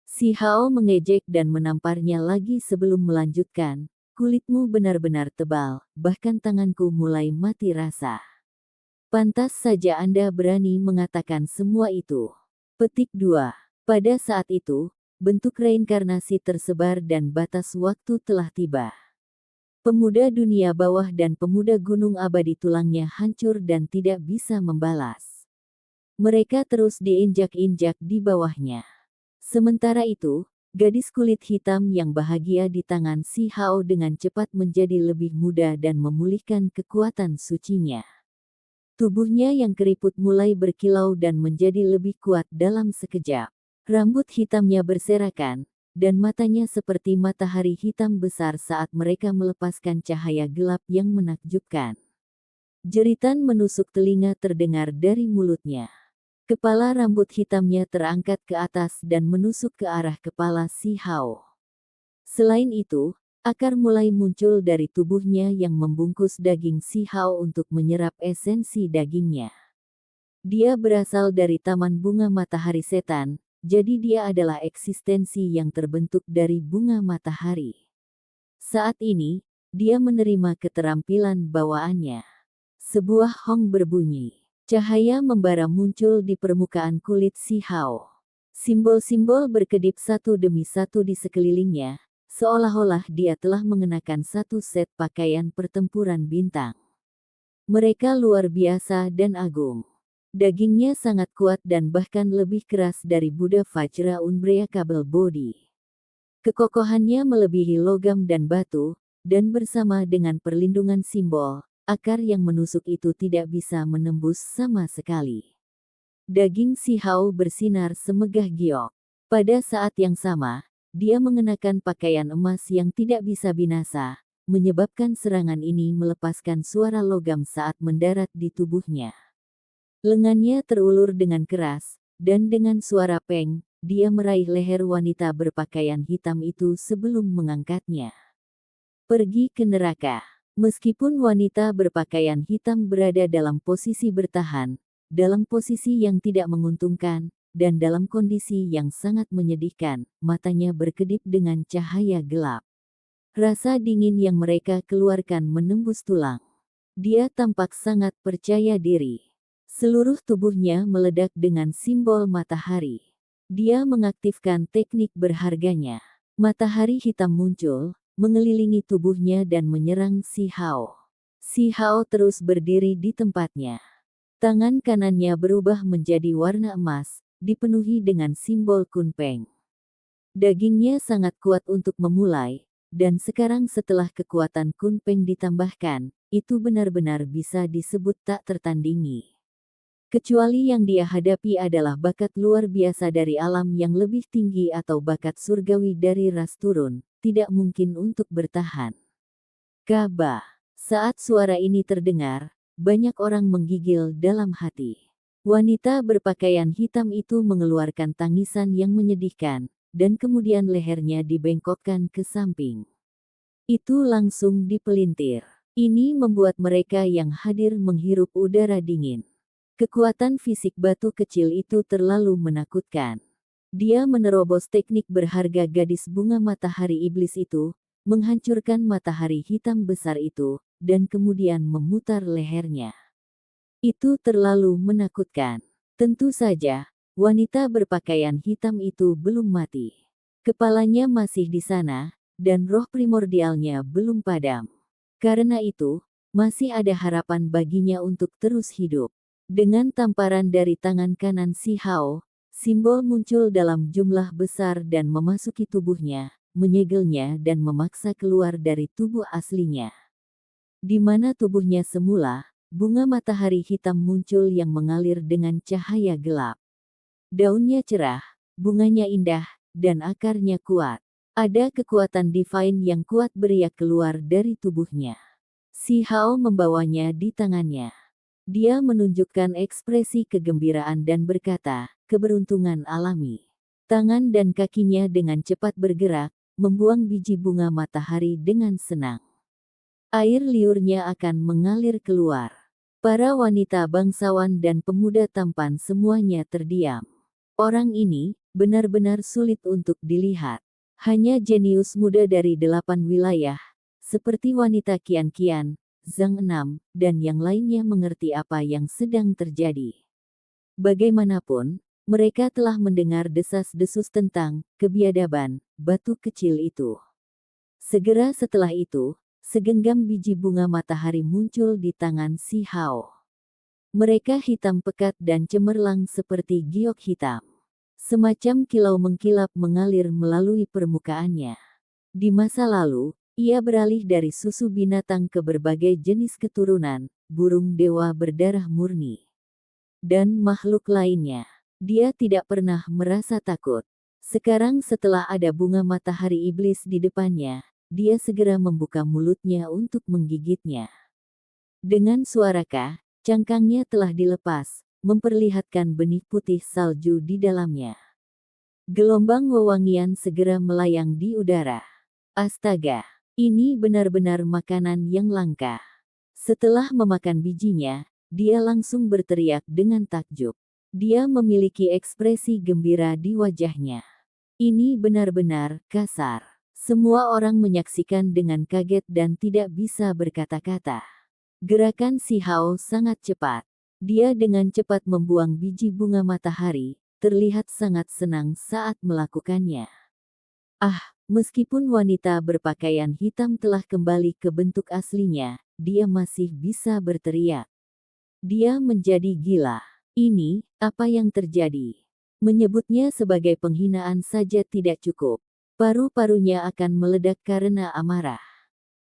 Si Hao mengejek dan menamparnya lagi sebelum melanjutkan, kulitmu benar-benar tebal, bahkan tanganku mulai mati rasa. Pantas saja Anda berani mengatakan semua itu. Petik 2. Pada saat itu, bentuk reinkarnasi tersebar dan batas waktu telah tiba. Pemuda dunia bawah dan pemuda gunung abadi tulangnya hancur dan tidak bisa membalas. Mereka terus diinjak-injak di bawahnya. Sementara itu, gadis kulit hitam yang bahagia di tangan si Hao dengan cepat menjadi lebih muda dan memulihkan kekuatan sucinya. Tubuhnya yang keriput mulai berkilau dan menjadi lebih kuat dalam sekejap. Rambut hitamnya berserakan, dan matanya seperti matahari hitam besar saat mereka melepaskan cahaya gelap yang menakjubkan. Jeritan menusuk telinga terdengar dari mulutnya. Kepala rambut hitamnya terangkat ke atas dan menusuk ke arah kepala si Hao. Selain itu, akar mulai muncul dari tubuhnya yang membungkus daging si Hao untuk menyerap esensi dagingnya. Dia berasal dari Taman Bunga Matahari Setan, jadi dia adalah eksistensi yang terbentuk dari bunga matahari. Saat ini, dia menerima keterampilan bawaannya. Sebuah hong berbunyi. Cahaya membara muncul di permukaan kulit si Hao. Simbol-simbol berkedip satu demi satu di sekelilingnya, seolah-olah dia telah mengenakan satu set pakaian pertempuran bintang. Mereka luar biasa dan agung. Dagingnya sangat kuat dan bahkan lebih keras dari Buddha Vajra Unbreakable Body. Kekokohannya melebihi logam dan batu, dan bersama dengan perlindungan simbol, akar yang menusuk itu tidak bisa menembus sama sekali. Daging si Hao bersinar semegah giok. Pada saat yang sama, dia mengenakan pakaian emas yang tidak bisa binasa, menyebabkan serangan ini melepaskan suara logam saat mendarat di tubuhnya. Lengannya terulur dengan keras, dan dengan suara peng, dia meraih leher wanita berpakaian hitam itu sebelum mengangkatnya. Pergi ke neraka. Meskipun wanita berpakaian hitam berada dalam posisi bertahan, dalam posisi yang tidak menguntungkan, dan dalam kondisi yang sangat menyedihkan, matanya berkedip dengan cahaya gelap. Rasa dingin yang mereka keluarkan menembus tulang. Dia tampak sangat percaya diri. Seluruh tubuhnya meledak dengan simbol matahari. Dia mengaktifkan teknik berharganya. Matahari hitam muncul, mengelilingi tubuhnya dan menyerang si Hao. Si Hao terus berdiri di tempatnya. Tangan kanannya berubah menjadi warna emas, dipenuhi dengan simbol kunpeng. Dagingnya sangat kuat untuk memulai, dan sekarang setelah kekuatan kunpeng ditambahkan, itu benar-benar bisa disebut tak tertandingi. Kecuali yang dia hadapi adalah bakat luar biasa dari alam yang lebih tinggi atau bakat surgawi dari ras turun, tidak mungkin untuk bertahan. Ka'bah. Saat suara ini terdengar, banyak orang menggigil dalam hati. Wanita berpakaian hitam itu mengeluarkan tangisan yang menyedihkan, dan kemudian lehernya dibengkokkan ke samping. Itu langsung dipelintir. Ini membuat mereka yang hadir menghirup udara dingin. Kekuatan fisik batu kecil itu terlalu menakutkan. Dia menerobos teknik berharga gadis bunga matahari iblis itu, menghancurkan matahari hitam besar itu, dan kemudian memutar lehernya. Itu terlalu menakutkan. Tentu saja, wanita berpakaian hitam itu belum mati. Kepalanya masih di sana, dan roh primordialnya belum padam. Karena itu, masih ada harapan baginya untuk terus hidup. Dengan tamparan dari tangan kanan si Hao, Simbol muncul dalam jumlah besar dan memasuki tubuhnya, menyegelnya dan memaksa keluar dari tubuh aslinya. Di mana tubuhnya semula, bunga matahari hitam muncul yang mengalir dengan cahaya gelap. Daunnya cerah, bunganya indah, dan akarnya kuat. Ada kekuatan divine yang kuat beriak keluar dari tubuhnya. Si Hao membawanya di tangannya. Dia menunjukkan ekspresi kegembiraan dan berkata, keberuntungan alami. Tangan dan kakinya dengan cepat bergerak, membuang biji bunga matahari dengan senang. Air liurnya akan mengalir keluar. Para wanita bangsawan dan pemuda tampan semuanya terdiam. Orang ini benar-benar sulit untuk dilihat. Hanya jenius muda dari 8 wilayah, seperti wanita Qian-Qian, Zhang Enam, dan yang lainnya mengerti apa yang sedang terjadi. Bagaimanapun, mereka telah mendengar desas-desus tentang kebiadaban batu kecil itu. Segera setelah itu, segenggam biji bunga matahari muncul di tangan si Hao. Mereka hitam pekat dan cemerlang seperti giok hitam. Semacam kilau mengkilap mengalir melalui permukaannya. Di masa lalu, ia beralih dari susu binatang ke berbagai jenis keturunan, burung dewa berdarah murni, dan makhluk lainnya. Dia tidak pernah merasa takut. Sekarang setelah ada bunga matahari iblis di depannya, dia segera membuka mulutnya untuk menggigitnya. Dengan suara kah, cangkangnya telah dilepas, memperlihatkan benih putih salju di dalamnya. Gelombang wewangian segera melayang di udara. Astaga! Ini benar-benar makanan yang langka. Setelah memakan bijinya, dia langsung berteriak dengan takjub. Dia memiliki ekspresi gembira di wajahnya. Ini benar-benar kasar. Semua orang menyaksikan dengan kaget dan tidak bisa berkata-kata. Gerakan si Hao sangat cepat. Dia dengan cepat membuang biji bunga matahari, terlihat sangat senang saat melakukannya. Meskipun wanita berpakaian hitam telah kembali ke bentuk aslinya, dia masih bisa berteriak. Dia menjadi gila. Ini, apa yang terjadi? Menyebutnya sebagai penghinaan saja tidak cukup. Paru-parunya akan meledak karena amarah.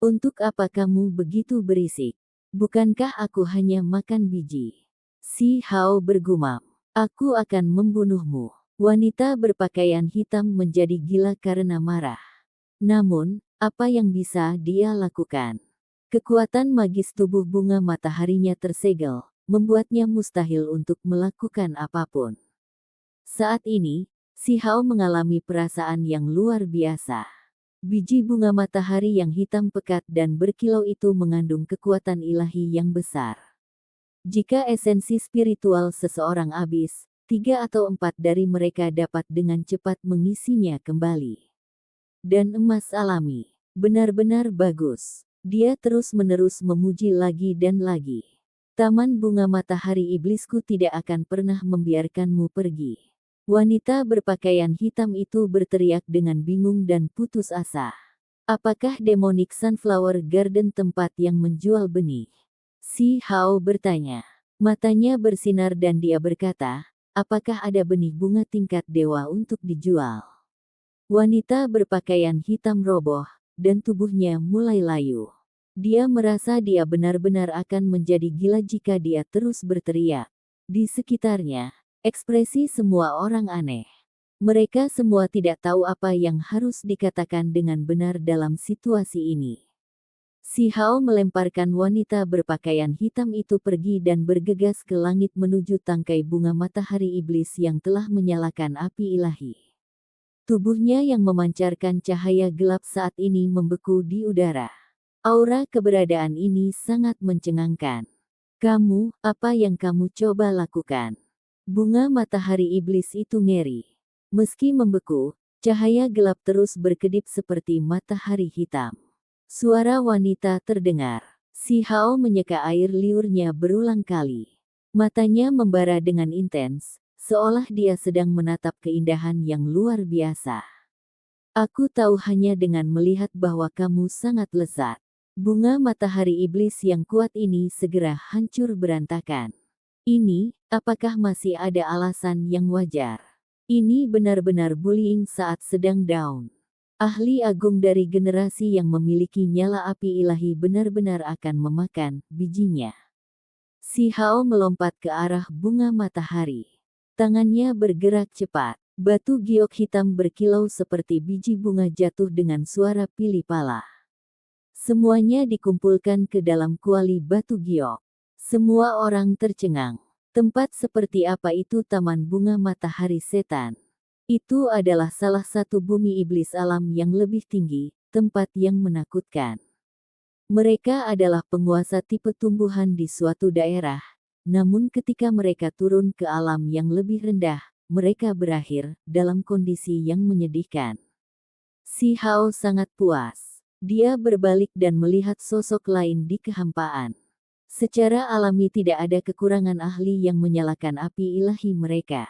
Untuk apa kamu begitu berisik? Bukankah aku hanya makan biji? Si Hao bergumam. Aku akan membunuhmu. Wanita berpakaian hitam menjadi gila karena marah. Namun, apa yang bisa dia lakukan? Kekuatan magis tubuh bunga mataharinya tersegel, membuatnya mustahil untuk melakukan apapun. Saat ini, si Hao mengalami perasaan yang luar biasa. Biji bunga matahari yang hitam pekat dan berkilau itu mengandung kekuatan ilahi yang besar. Jika esensi spiritual seseorang habis, 3 atau 4 dari mereka dapat dengan cepat mengisinya kembali. Dan emas alami. Benar-benar bagus. Dia terus-menerus memuji lagi dan lagi. Taman bunga matahari iblisku tidak akan pernah membiarkanmu pergi. Wanita berpakaian hitam itu berteriak dengan bingung dan putus asa. Apakah Demonic Sunflower Garden tempat yang menjual benih? Si Hao bertanya. Matanya bersinar dan dia berkata, apakah ada benih bunga tingkat dewa untuk dijual? Wanita berpakaian hitam roboh, dan tubuhnya mulai layu. Dia merasa dia benar-benar akan menjadi gila jika dia terus berteriak. Di sekitarnya, ekspresi semua orang aneh. Mereka semua tidak tahu apa yang harus dikatakan dengan benar dalam situasi ini. Si Hao melemparkan wanita berpakaian hitam itu pergi dan bergegas ke langit menuju tangkai bunga matahari iblis yang telah menyalakan api ilahi. Tubuhnya yang memancarkan cahaya gelap saat ini membeku di udara. Aura keberadaan ini sangat mencengangkan. Kamu, apa yang kamu coba lakukan? Bunga matahari iblis itu ngeri. Meski membeku, cahaya gelap terus berkedip seperti matahari hitam. Suara wanita terdengar. Si Hao menyeka air liurnya berulang kali. Matanya membara dengan intens, seolah dia sedang menatap keindahan yang luar biasa. Aku tahu hanya dengan melihat bahwa kamu sangat lezat. Bunga matahari iblis yang kuat ini segera hancur berantakan. Ini, apakah masih ada alasan yang wajar? Ini benar-benar bullying saat sedang down. Ahli agung dari generasi yang memiliki nyala api ilahi benar-benar akan memakan bijinya. Si Hao melompat ke arah bunga matahari. Tangannya bergerak cepat. Batu giok hitam berkilau seperti biji bunga jatuh dengan suara pilih pala. Semuanya dikumpulkan ke dalam kuali batu giok. Semua orang tercengang. Tempat seperti apa itu taman bunga matahari setan? Itu adalah salah satu bumi iblis alam yang lebih tinggi, tempat yang menakutkan. Mereka adalah penguasa tipe tumbuhan di suatu daerah, namun ketika mereka turun ke alam yang lebih rendah, mereka berakhir dalam kondisi yang menyedihkan. Si Hao sangat puas. Dia berbalik dan melihat sosok lain di kehampaan. Secara alami tidak ada kekurangan ahli yang menyalakan api ilahi mereka.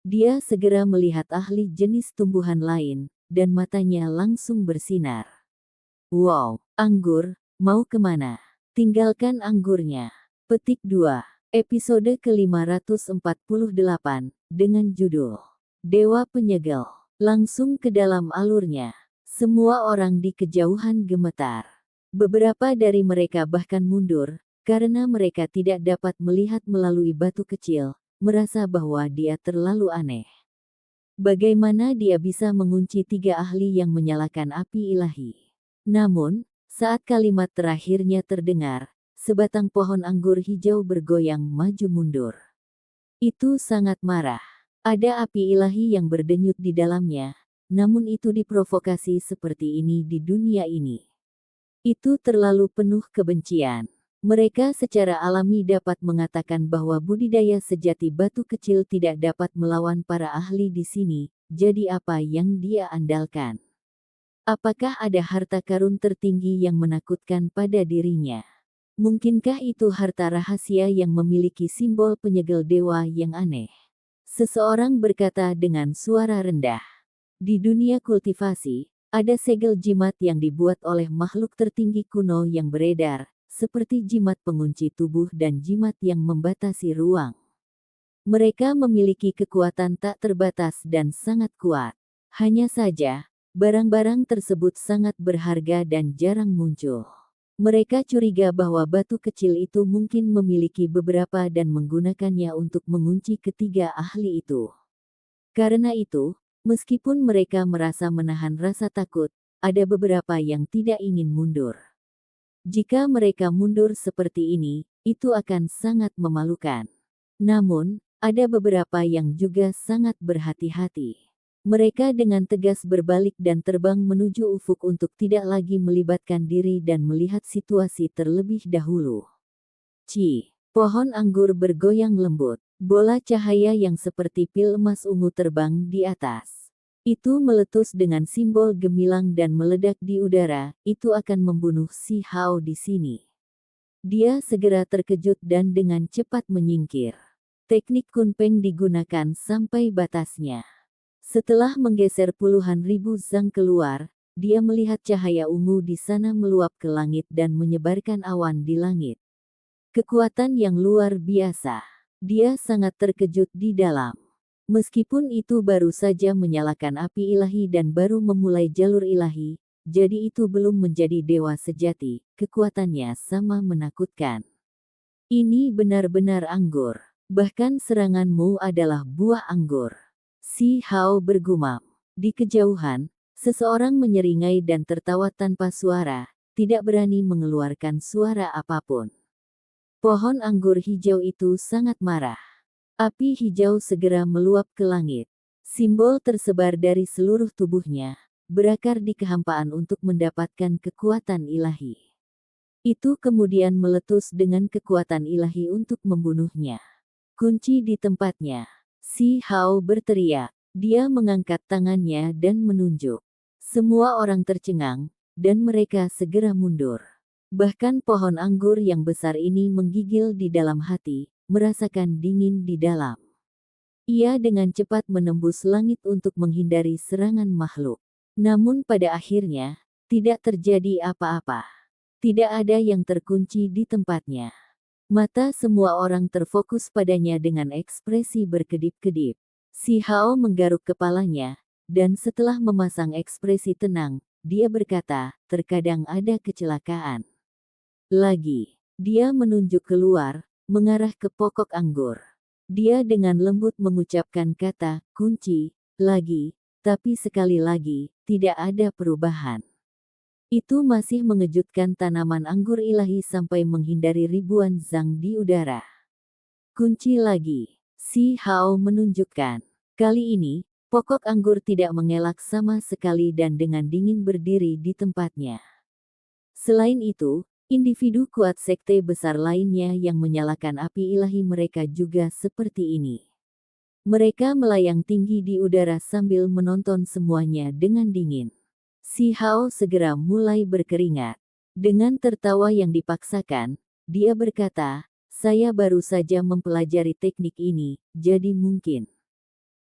Dia segera melihat ahli jenis tumbuhan lain, dan matanya langsung bersinar. Wow, anggur. Mau kemana? Tinggalkan anggurnya. Petik 2. Episode ke-548, dengan judul Dewa Penyegel. Langsung ke dalam alurnya. Semua orang di kejauhan gemetar. Beberapa dari mereka bahkan mundur, karena mereka tidak dapat melihat melalui batu kecil, merasa bahwa dia terlalu aneh. Bagaimana dia bisa mengunci 3 ahli yang menyalakan api ilahi? Namun, saat kalimat terakhirnya terdengar, sebatang pohon anggur hijau bergoyang maju mundur. Itu sangat marah. Ada api ilahi yang berdenyut di dalamnya, namun itu diprovokasi seperti ini di dunia ini. Itu terlalu penuh kebencian. Mereka secara alami dapat mengatakan bahwa budidaya sejati batu kecil tidak dapat melawan para ahli di sini, jadi apa yang dia andalkan? Apakah ada harta karun tertinggi yang menakutkan pada dirinya? Mungkinkah itu harta rahasia yang memiliki simbol penyegel dewa yang aneh? Seseorang berkata dengan suara rendah. Di dunia kultivasi, ada segel jimat yang dibuat oleh makhluk tertinggi kuno yang beredar, seperti jimat pengunci tubuh dan jimat yang membatasi ruang. Mereka memiliki kekuatan tak terbatas dan sangat kuat. Hanya saja, barang-barang tersebut sangat berharga dan jarang muncul. Mereka curiga bahwa batu kecil itu mungkin memiliki beberapa dan menggunakannya untuk mengunci ketiga ahli itu. Karena itu, meskipun mereka merasa menahan rasa takut, ada beberapa yang tidak ingin mundur. Jika mereka mundur seperti ini, itu akan sangat memalukan. Namun, ada beberapa yang juga sangat berhati-hati. Mereka dengan tegas berbalik dan terbang menuju ufuk untuk tidak lagi melibatkan diri dan melihat situasi terlebih dahulu. Pohon anggur bergoyang lembut. Bola cahaya yang seperti pil emas ungu terbang di atas. Itu meletus dengan simbol gemilang dan meledak di udara. Itu akan membunuh si Hao di sini. Dia segera terkejut dan dengan cepat menyingkir. Teknik kunpeng digunakan sampai batasnya. Setelah menggeser puluhan ribu zang keluar, dia melihat cahaya ungu di sana meluap ke langit dan menyebarkan awan di langit. Kekuatan yang luar biasa. Dia sangat terkejut di dalam. Meskipun itu baru saja menyalakan api ilahi dan baru memulai jalur ilahi, jadi itu belum menjadi dewa sejati, kekuatannya sama menakutkan. Ini benar-benar anggur. Bahkan seranganmu adalah buah anggur. Si Hao bergumam. Di kejauhan, seseorang menyeringai dan tertawa tanpa suara, tidak berani mengeluarkan suara apapun. Pohon anggur hijau itu sangat marah. Api hijau segera meluap ke langit. Simbol tersebar dari seluruh tubuhnya, berakar di kehampaan untuk mendapatkan kekuatan ilahi. Itu kemudian meletus dengan kekuatan ilahi untuk membunuhnya. Kunci di tempatnya. Si Hao berteriak. Dia mengangkat tangannya dan menunjuk. Semua orang tercengang, dan mereka segera mundur. Bahkan pohon anggur yang besar ini menggigil di dalam hati, merasakan dingin di dalam. Ia dengan cepat menembus langit untuk menghindari serangan makhluk. Namun pada akhirnya, tidak terjadi apa-apa. Tidak ada yang terkunci di tempatnya. Mata semua orang terfokus padanya dengan ekspresi berkedip-kedip. Si Hao menggaruk kepalanya, dan setelah memasang ekspresi tenang, dia berkata, terkadang ada kecelakaan. Lagi, dia menunjuk keluar, mengarah ke pokok anggur. Dia dengan lembut mengucapkan kata kunci, lagi, tapi sekali lagi, tidak ada perubahan. Itu masih mengejutkan tanaman anggur ilahi sampai menghindari ribuan zang di udara. Kunci lagi, si Hao menunjukkan. Kali ini, pokok anggur tidak mengelak sama sekali dan dengan dingin berdiri di tempatnya. Selain itu, individu kuat sekte besar lainnya yang menyalakan api ilahi mereka juga seperti ini. Mereka melayang tinggi di udara sambil menonton semuanya dengan dingin. Si Hao segera mulai berkeringat. Dengan tertawa yang dipaksakan, dia berkata, saya baru saja mempelajari teknik ini, jadi mungkin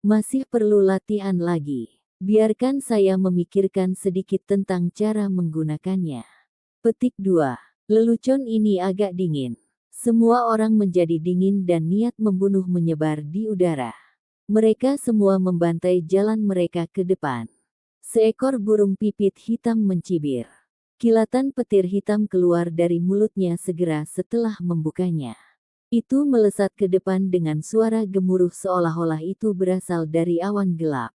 masih perlu latihan lagi. Biarkan saya memikirkan sedikit tentang cara menggunakannya. Petik 2. Lelucon ini agak dingin. Semua orang menjadi dingin dan niat membunuh menyebar di udara. Mereka semua membantai jalan mereka ke depan. Seekor burung pipit hitam mencibir. Kilatan petir hitam keluar dari mulutnya segera setelah membukanya. Itu melesat ke depan dengan suara gemuruh seolah-olah itu berasal dari awan gelap.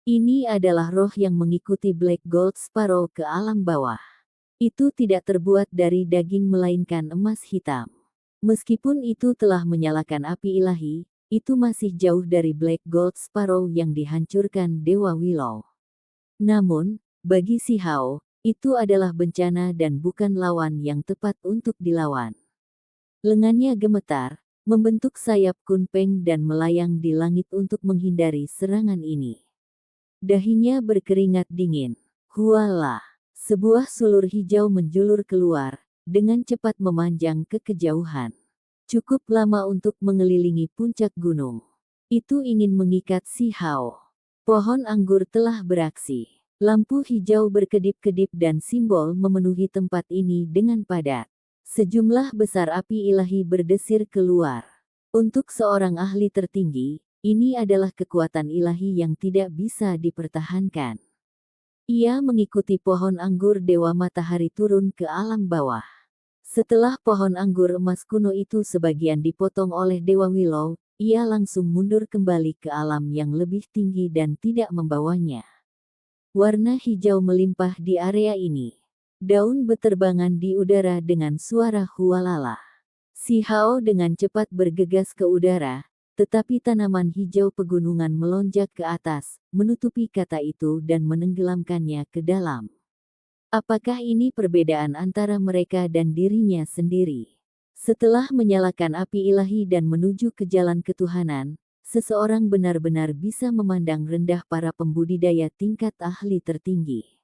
Ini adalah roh yang mengikuti Black Gold Sparrow ke alam bawah. Itu tidak terbuat dari daging melainkan emas hitam. Meskipun itu telah menyalakan api ilahi, itu masih jauh dari Black Gold Sparrow yang dihancurkan Dewa Willow. Namun, bagi si Hao, itu adalah bencana dan bukan lawan yang tepat untuk dilawan. Lengannya gemetar, membentuk sayap kunpeng dan melayang di langit untuk menghindari serangan ini. Dahinya berkeringat dingin. Huala! Sebuah sulur hijau menjulur keluar, dengan cepat memanjang ke kejauhan. Cukup lama untuk mengelilingi puncak gunung. Itu ingin mengikat si Hao. Pohon anggur telah beraksi. Lampu hijau berkedip-kedip dan simbol memenuhi tempat ini dengan padat. Sejumlah besar api ilahi berdesir keluar. Untuk seorang ahli tertinggi, ini adalah kekuatan ilahi yang tidak bisa dipertahankan. Ia mengikuti pohon anggur Dewa Matahari turun ke alam bawah. Setelah pohon anggur emas kuno itu sebagian dipotong oleh Dewa Willow, ia langsung mundur kembali ke alam yang lebih tinggi dan tidak membawanya. Warna hijau melimpah di area ini. Daun beterbangan di udara dengan suara hualala. Si Hao dengan cepat bergegas ke udara, tetapi tanaman hijau pegunungan melonjak ke atas, menutupi kata itu dan menenggelamkannya ke dalam. Apakah ini perbedaan antara mereka dan dirinya sendiri? Setelah menyalakan api ilahi dan menuju ke jalan ketuhanan, seseorang benar-benar bisa memandang rendah para pembudidaya tingkat ahli tertinggi.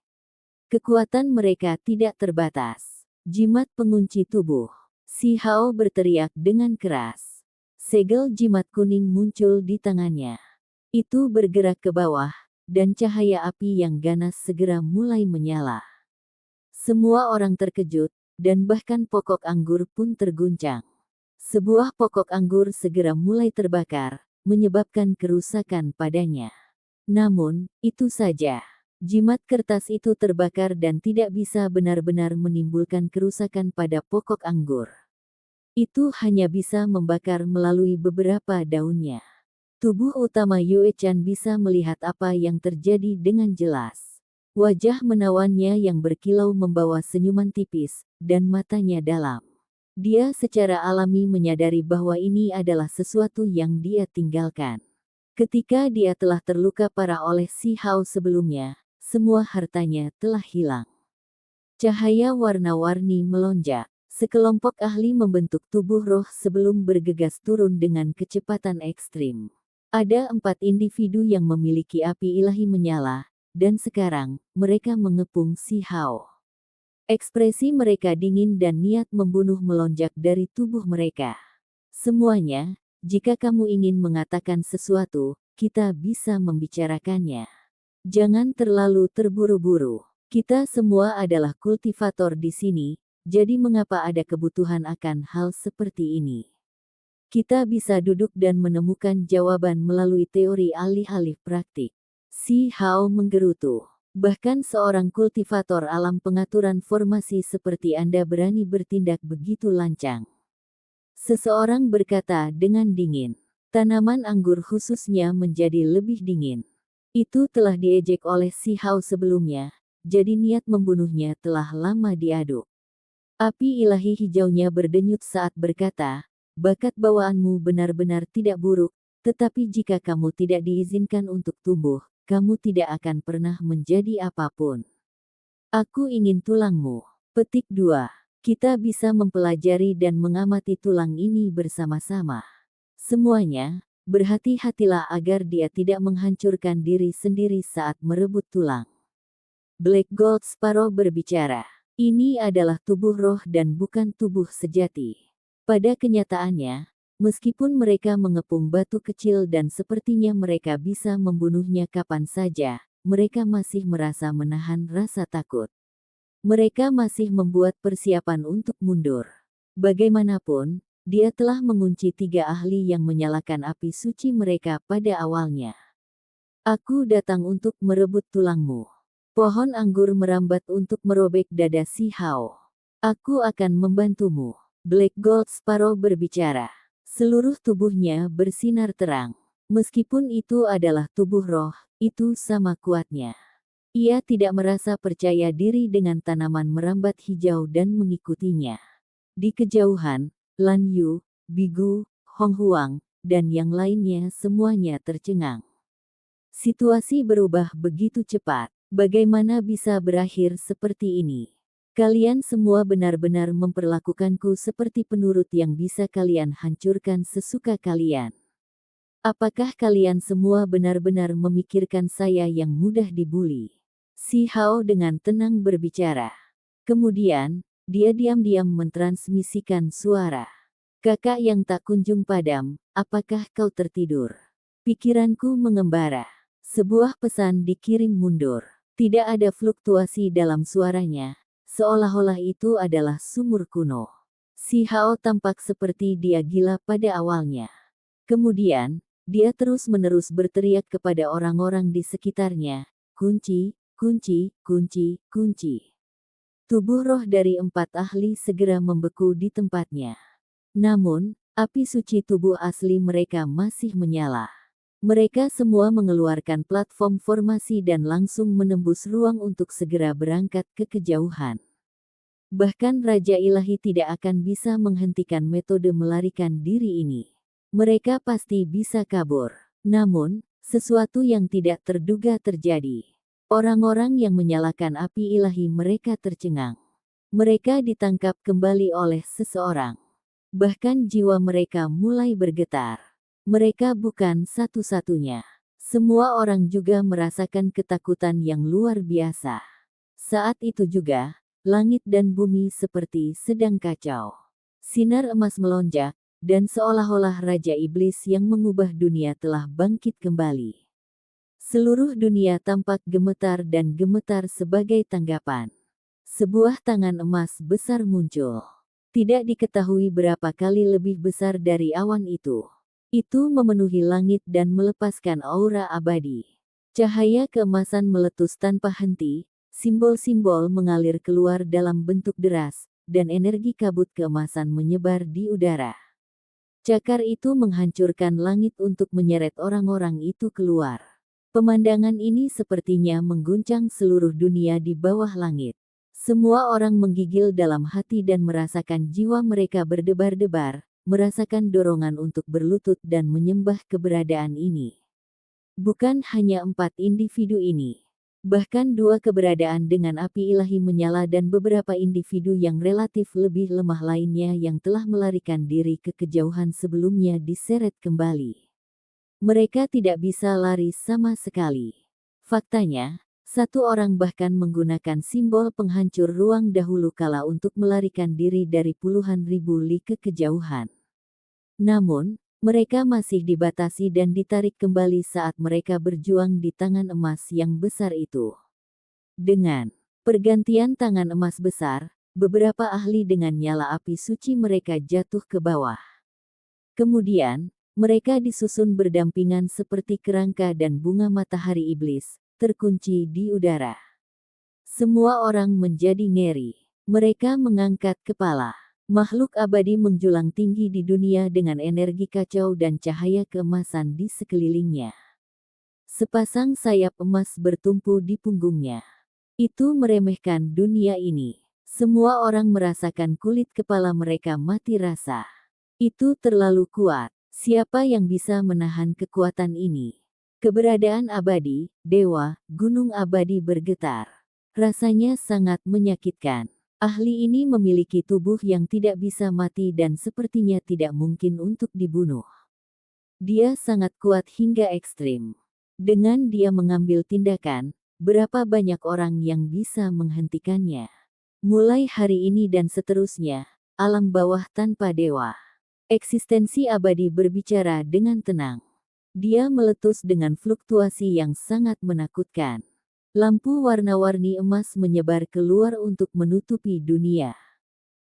Kekuatan mereka tidak terbatas. Jimat pengunci tubuh. Si Hao berteriak dengan keras. Segel jimat kuning muncul di tangannya. Itu bergerak ke bawah, dan cahaya api yang ganas segera mulai menyala. Semua orang terkejut, dan bahkan pokok anggur pun terguncang. Sebuah pokok anggur segera mulai terbakar, menyebabkan kerusakan padanya. Namun, itu saja. Jimat kertas itu terbakar dan tidak bisa benar-benar menimbulkan kerusakan pada pokok anggur. Itu hanya bisa membakar melalui beberapa daunnya. Tubuh utama Yue Chan bisa melihat apa yang terjadi dengan jelas. Wajah menawannya yang berkilau membawa senyuman tipis, dan matanya dalam. Dia secara alami menyadari bahwa ini adalah sesuatu yang dia tinggalkan. Ketika dia telah terluka parah oleh si Hao sebelumnya, semua hartanya telah hilang. Cahaya warna-warni melonjak. Sekelompok ahli membentuk tubuh roh sebelum bergegas turun dengan kecepatan ekstrim. Ada 4 individu yang memiliki api ilahi menyala, dan sekarang, mereka mengepung si Hao. Ekspresi mereka dingin dan niat membunuh melonjak dari tubuh mereka. Semuanya, jika kamu ingin mengatakan sesuatu, kita bisa membicarakannya. Jangan terlalu terburu-buru. Kita semua adalah kultivator di sini, jadi mengapa ada kebutuhan akan hal seperti ini? Kita bisa duduk dan menemukan jawaban melalui teori alih-alih praktik. Si Hao menggerutu. Bahkan seorang kultivator alam pengaturan formasi seperti Anda berani bertindak begitu lancang. Seseorang berkata dengan dingin. Tanaman anggur khususnya menjadi lebih dingin. Itu telah diejek oleh si Hao sebelumnya, jadi niat membunuhnya telah lama diaduk. Api ilahi hijaunya berdenyut saat berkata, bakat bawaanmu benar-benar tidak buruk, tetapi jika kamu tidak diizinkan untuk tumbuh, kamu tidak akan pernah menjadi apapun. Aku ingin tulangmu. Petik 2. Kita bisa mempelajari dan mengamati tulang ini bersama-sama. Semuanya, berhati-hatilah agar dia tidak menghancurkan diri sendiri saat merebut tulang. Black Gold Sparrow berbicara. Ini adalah tubuh roh dan bukan tubuh sejati. Pada kenyataannya, meskipun mereka mengepung batu kecil dan sepertinya mereka bisa membunuhnya kapan saja, mereka masih merasa menahan rasa takut. Mereka masih membuat persiapan untuk mundur. Bagaimanapun, dia telah mengunci 3 ahli yang menyalakan api suci mereka pada awalnya. Aku datang untuk merebut tulangmu. Pohon anggur merambat untuk merobek dada si Hao. Aku akan membantumu. Black Gold Sparrow berbicara. Seluruh tubuhnya bersinar terang. Meskipun itu adalah tubuh roh, itu sama kuatnya. Ia tidak merasa percaya diri dengan tanaman merambat hijau dan mengikutinya. Di kejauhan, Lan Yu, Bigu, Hong Huang, dan yang lainnya semuanya tercengang. Situasi berubah begitu cepat. Bagaimana bisa berakhir seperti ini? Kalian semua benar-benar memperlakukanku seperti penurut yang bisa kalian hancurkan sesuka kalian. Apakah kalian semua benar-benar memikirkan saya yang mudah dibuli? Si Hao dengan tenang berbicara. Kemudian, dia diam-diam mentransmisikan suara. Kakak yang tak kunjung padam, apakah kau tertidur? Pikiranku mengembara. Sebuah pesan dikirim mundur. Tidak ada fluktuasi dalam suaranya, seolah-olah itu adalah sumur kuno. Si Hao tampak seperti dia gila pada awalnya. Kemudian, dia terus-menerus berteriak kepada orang-orang di sekitarnya, kunci, kunci, kunci, kunci. Tubuh roh dari 4 ahli segera membeku di tempatnya. Namun, api suci tubuh asli mereka masih menyala. Mereka semua mengeluarkan platform formasi dan langsung menembus ruang untuk segera berangkat ke kejauhan. Bahkan Raja Ilahi tidak akan bisa menghentikan metode melarikan diri ini. Mereka pasti bisa kabur. Namun, sesuatu yang tidak terduga terjadi. Orang-orang yang menyalakan api ilahi mereka tercengang. Mereka ditangkap kembali oleh seseorang. Bahkan jiwa mereka mulai bergetar. Mereka bukan satu-satunya. Semua orang juga merasakan ketakutan yang luar biasa. Saat itu juga, langit dan bumi seperti sedang kacau. Sinar emas melonjak, dan seolah-olah Raja Iblis yang mengubah dunia telah bangkit kembali. Seluruh dunia tampak gemetar dan gemetar sebagai tanggapan. Sebuah tangan emas besar muncul. Tidak diketahui berapa kali lebih besar dari awan itu. Itu memenuhi langit dan melepaskan aura abadi. Cahaya keemasan meletus tanpa henti, simbol-simbol mengalir keluar dalam bentuk deras, dan energi kabut keemasan menyebar di udara. Cakar itu menghancurkan langit untuk menyeret orang-orang itu keluar. Pemandangan ini sepertinya mengguncang seluruh dunia di bawah langit. Semua orang menggigil dalam hati dan merasakan jiwa mereka berdebar-debar, merasakan dorongan untuk berlutut dan menyembah keberadaan ini. Bukan hanya 4 individu ini. Bahkan 2 keberadaan dengan api ilahi menyala dan beberapa individu yang relatif lebih lemah lainnya yang telah melarikan diri ke kejauhan sebelumnya diseret kembali. Mereka tidak bisa lari sama sekali. Faktanya, 1 orang bahkan menggunakan simbol penghancur ruang dahulu kala untuk melarikan diri dari puluhan ribu li ke kejauhan. Namun, mereka masih dibatasi dan ditarik kembali saat mereka berjuang di tangan emas yang besar itu. Dengan pergantian tangan emas besar, beberapa ahli dengan nyala api suci mereka jatuh ke bawah. Kemudian, mereka disusun berdampingan seperti kerangka dan bunga matahari iblis, terkunci di udara. Semua orang menjadi ngeri. Mereka mengangkat kepala. Makhluk abadi menjulang tinggi di dunia dengan energi kacau dan cahaya keemasan di sekelilingnya. Sepasang sayap emas bertumpu di punggungnya. Itu meremehkan dunia ini. Semua orang merasakan kulit kepala mereka mati rasa. Itu terlalu kuat. Siapa yang bisa menahan kekuatan ini? Keberadaan abadi, dewa, gunung abadi bergetar. Rasanya sangat menyakitkan. Ahli ini memiliki tubuh yang tidak bisa mati dan sepertinya tidak mungkin untuk dibunuh. Dia sangat kuat hingga ekstrim. Dengan dia mengambil tindakan, berapa banyak orang yang bisa menghentikannya? Mulai hari ini dan seterusnya, alam bawah tanpa dewa. Eksistensi abadi berbicara dengan tenang. Dia meletus dengan fluktuasi yang sangat menakutkan. Lampu warna-warni emas menyebar keluar untuk menutupi dunia.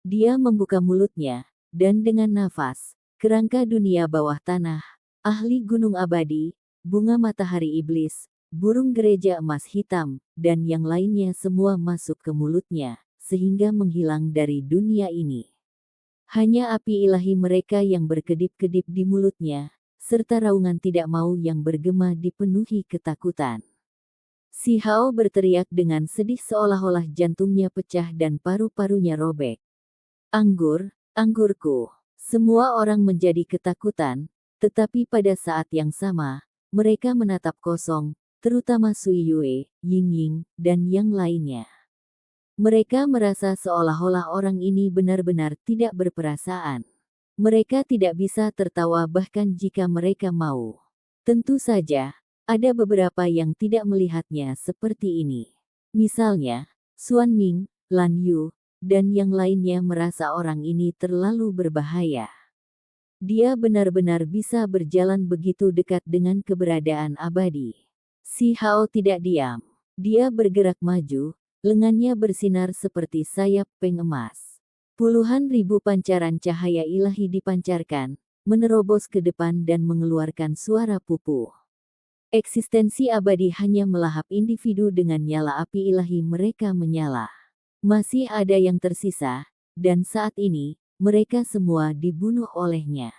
Dia membuka mulutnya, dan dengan nafas, kerangka dunia bawah tanah, ahli gunung abadi, bunga matahari iblis, burung gereja emas hitam, dan yang lainnya semua masuk ke mulutnya, sehingga menghilang dari dunia ini. Hanya api ilahi mereka yang berkedip-kedip di mulutnya, serta raungan tidak mau yang bergema dipenuhi ketakutan. Si Hao berteriak dengan sedih seolah-olah jantungnya pecah dan paru-parunya robek. Anggur, anggurku. Semua orang menjadi ketakutan, tetapi pada saat yang sama, mereka menatap kosong, terutama Sui Yue, Ying Ying, dan yang lainnya. Mereka merasa seolah-olah orang ini benar-benar tidak berperasaan. Mereka tidak bisa tertawa bahkan jika mereka mau. Tentu saja, ada beberapa yang tidak melihatnya seperti ini. Misalnya, Xuan Ming, Lan Yu, dan yang lainnya merasa orang ini terlalu berbahaya. Dia benar-benar bisa berjalan begitu dekat dengan keberadaan abadi. Si Hao tidak diam. Dia bergerak maju, lengannya bersinar seperti sayap peng emas. Puluhan ribu pancaran cahaya ilahi dipancarkan, menerobos ke depan dan mengeluarkan suara pupuh. Eksistensi abadi hanya melahap individu dengan nyala api ilahi mereka menyala. Masih ada yang tersisa, dan saat ini, mereka semua dibunuh olehnya.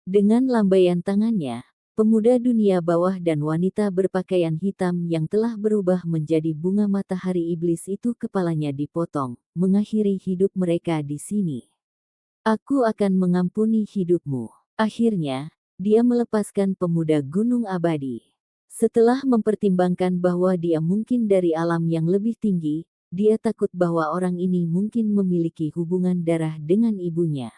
Dengan lambaian tangannya, pemuda dunia bawah dan wanita berpakaian hitam yang telah berubah menjadi bunga matahari iblis itu kepalanya dipotong, mengakhiri hidup mereka di sini. Aku akan mengampuni hidupmu. Akhirnya, dia melepaskan pemuda gunung abadi. Setelah mempertimbangkan bahwa dia mungkin dari alam yang lebih tinggi, dia takut bahwa orang ini mungkin memiliki hubungan darah dengan ibunya.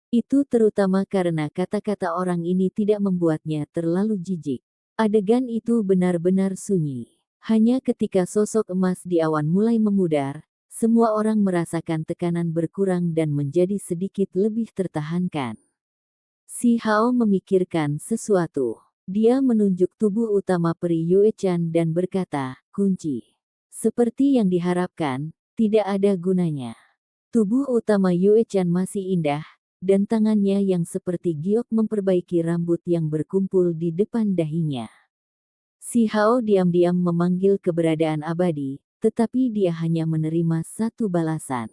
Itu terutama karena kata-kata orang ini tidak membuatnya terlalu jijik. Adegan itu benar-benar sunyi. Hanya ketika sosok emas di awan mulai memudar, semua orang merasakan tekanan berkurang dan menjadi sedikit lebih tertahankan. Si Hao memikirkan sesuatu. Dia menunjuk tubuh utama peri Yue Chan dan berkata, kunci. Seperti yang diharapkan, tidak ada gunanya. Tubuh utama Yue Chan masih indah, dan tangannya yang seperti giok memperbaiki rambut yang berkumpul di depan dahinya. Si Hao diam-diam memanggil keberadaan abadi, tetapi dia hanya menerima satu balasan.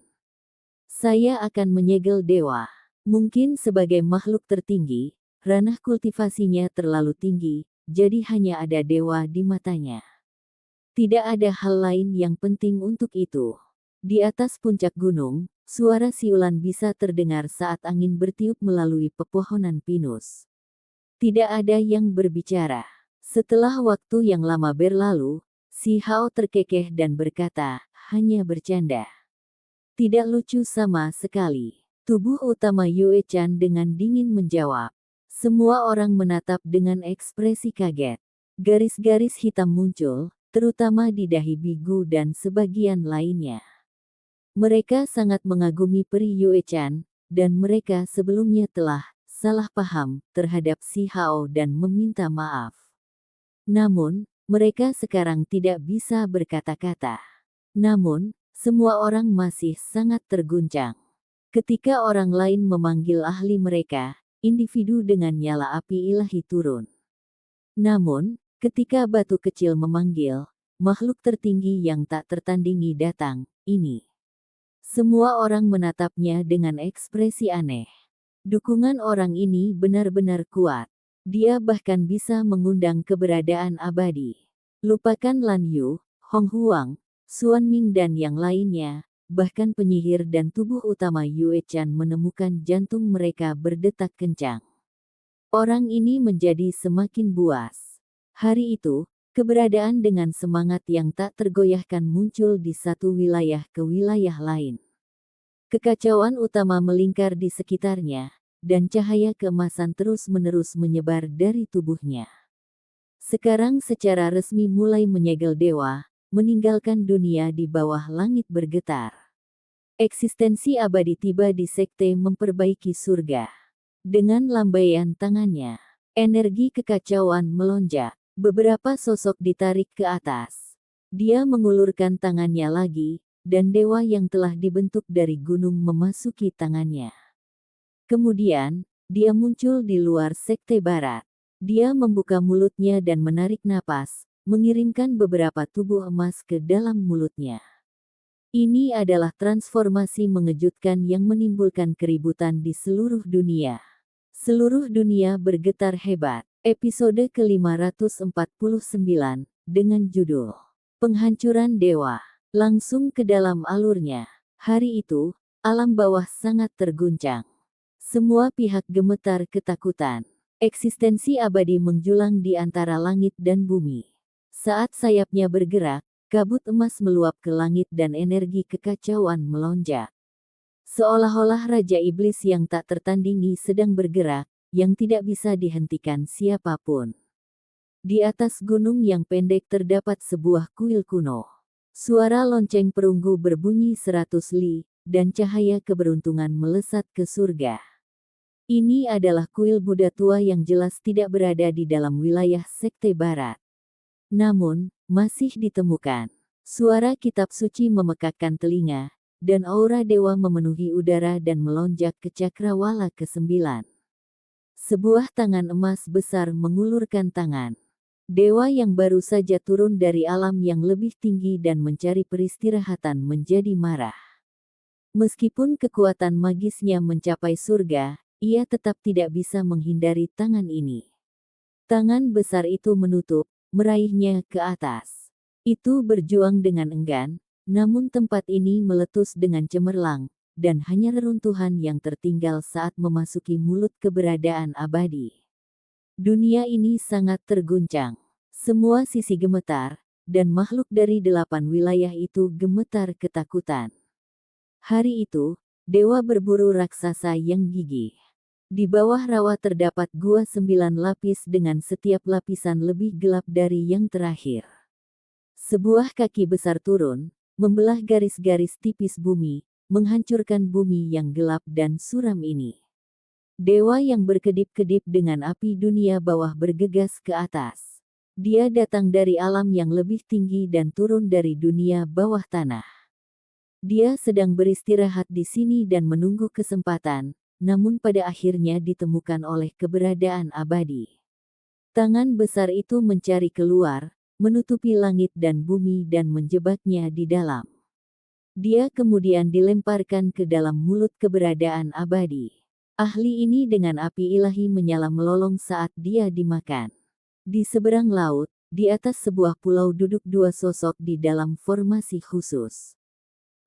Saya akan menyegel dewa. Mungkin sebagai makhluk tertinggi, ranah kultivasinya terlalu tinggi, jadi hanya ada dewa di matanya. Tidak ada hal lain yang penting untuk itu. Di atas puncak gunung, suara siulan bisa terdengar saat angin bertiup melalui pepohonan pinus. Tidak ada yang berbicara. Setelah waktu yang lama berlalu, si Hao terkekeh dan berkata, hanya bercanda. Tidak lucu sama sekali. Tubuh utama Yue Chan dengan dingin menjawab. Semua orang menatap dengan ekspresi kaget. Garis-garis hitam muncul, terutama di dahi bigu dan sebagian lainnya. Mereka sangat mengagumi peri Yue Chan, dan mereka sebelumnya telah salah paham terhadap si Hao dan meminta maaf. Namun, mereka sekarang tidak bisa berkata-kata. Namun, semua orang masih sangat terguncang. Ketika orang lain memanggil ahli mereka, individu dengan nyala api ilahi turun. Namun, ketika batu kecil memanggil, makhluk tertinggi yang tak tertandingi datang, ini. Semua orang menatapnya dengan ekspresi aneh. Dukungan orang ini benar-benar kuat. Dia bahkan bisa mengundang keberadaan abadi. Lupakan Lan Yu, Hong Huang, Xuan Ming dan yang lainnya, bahkan penyihir dan tubuh utama Yue Chan menemukan jantung mereka berdetak kencang. Orang ini menjadi semakin buas. Hari itu, keberadaan dengan semangat yang tak tergoyahkan muncul di satu wilayah ke wilayah lain. Kekacauan utama melingkar di sekitarnya, dan cahaya keemasan terus-menerus menyebar dari tubuhnya. Sekarang secara resmi mulai menyegel dewa, meninggalkan dunia di bawah langit bergetar. Eksistensi abadi tiba di sekte memperbaiki surga. Dengan lambaian tangannya, energi kekacauan melonjak. Beberapa sosok ditarik ke atas. Dia mengulurkan tangannya lagi, dan dewa yang telah dibentuk dari gunung memasuki tangannya. Kemudian, dia muncul di luar sekte barat. Dia membuka mulutnya dan menarik napas, mengirimkan beberapa tubuh emas ke dalam mulutnya. Ini adalah transformasi mengejutkan yang menimbulkan keributan di seluruh dunia. Seluruh dunia bergetar hebat. Episode ke-549, dengan judul Penghancuran Dewa. Langsung ke dalam alurnya. Hari itu, alam bawah sangat terguncang. Semua pihak gemetar ketakutan. Eksistensi abadi menjulang di antara langit dan bumi. Saat sayapnya bergerak, kabut emas meluap ke langit dan energi kekacauan melonjak. Seolah-olah Raja Iblis yang tak tertandingi sedang bergerak, yang tidak bisa dihentikan siapapun. Di atas gunung yang pendek terdapat sebuah kuil kuno. Suara lonceng perunggu berbunyi 100 li, dan cahaya keberuntungan melesat ke surga. Ini adalah kuil Buddha tua yang jelas tidak berada di dalam wilayah sekte barat. Namun, masih ditemukan. Suara kitab suci memekakkan telinga, dan aura dewa memenuhi udara dan melonjak ke cakrawala ke-9. Sebuah tangan emas besar mengulurkan tangan. Dewa yang baru saja turun dari alam yang lebih tinggi dan mencari peristirahatan menjadi marah. Meskipun kekuatan magisnya mencapai surga, ia tetap tidak bisa menghindari tangan ini. Tangan besar itu menutup, meraihnya ke atas. Itu berjuang dengan enggan, namun tempat ini meletus dengan cemerlang, dan hanya reruntuhan yang tertinggal saat memasuki mulut keberadaan abadi. Dunia ini sangat terguncang. Semua sisi gemetar, dan makhluk dari 8 wilayah itu gemetar ketakutan. Hari itu, dewa berburu raksasa yang gigih. Di bawah rawa terdapat gua 9 lapis dengan setiap lapisan lebih gelap dari yang terakhir. Sebuah kaki besar turun, membelah garis-garis tipis bumi, menghancurkan bumi yang gelap dan suram ini. Dewa yang berkedip-kedip dengan api dunia bawah bergegas ke atas. Dia datang dari alam yang lebih tinggi dan turun dari dunia bawah tanah. Dia sedang beristirahat di sini dan menunggu kesempatan, namun pada akhirnya ditemukan oleh keberadaan abadi. Tangan besar itu mencari keluar, menutupi langit dan bumi dan menjebaknya di dalam. Dia kemudian dilemparkan ke dalam mulut keberadaan abadi. Ahli ini dengan api ilahi menyala melolong saat dia dimakan. Di seberang laut, di atas sebuah pulau duduk dua sosok di dalam formasi khusus.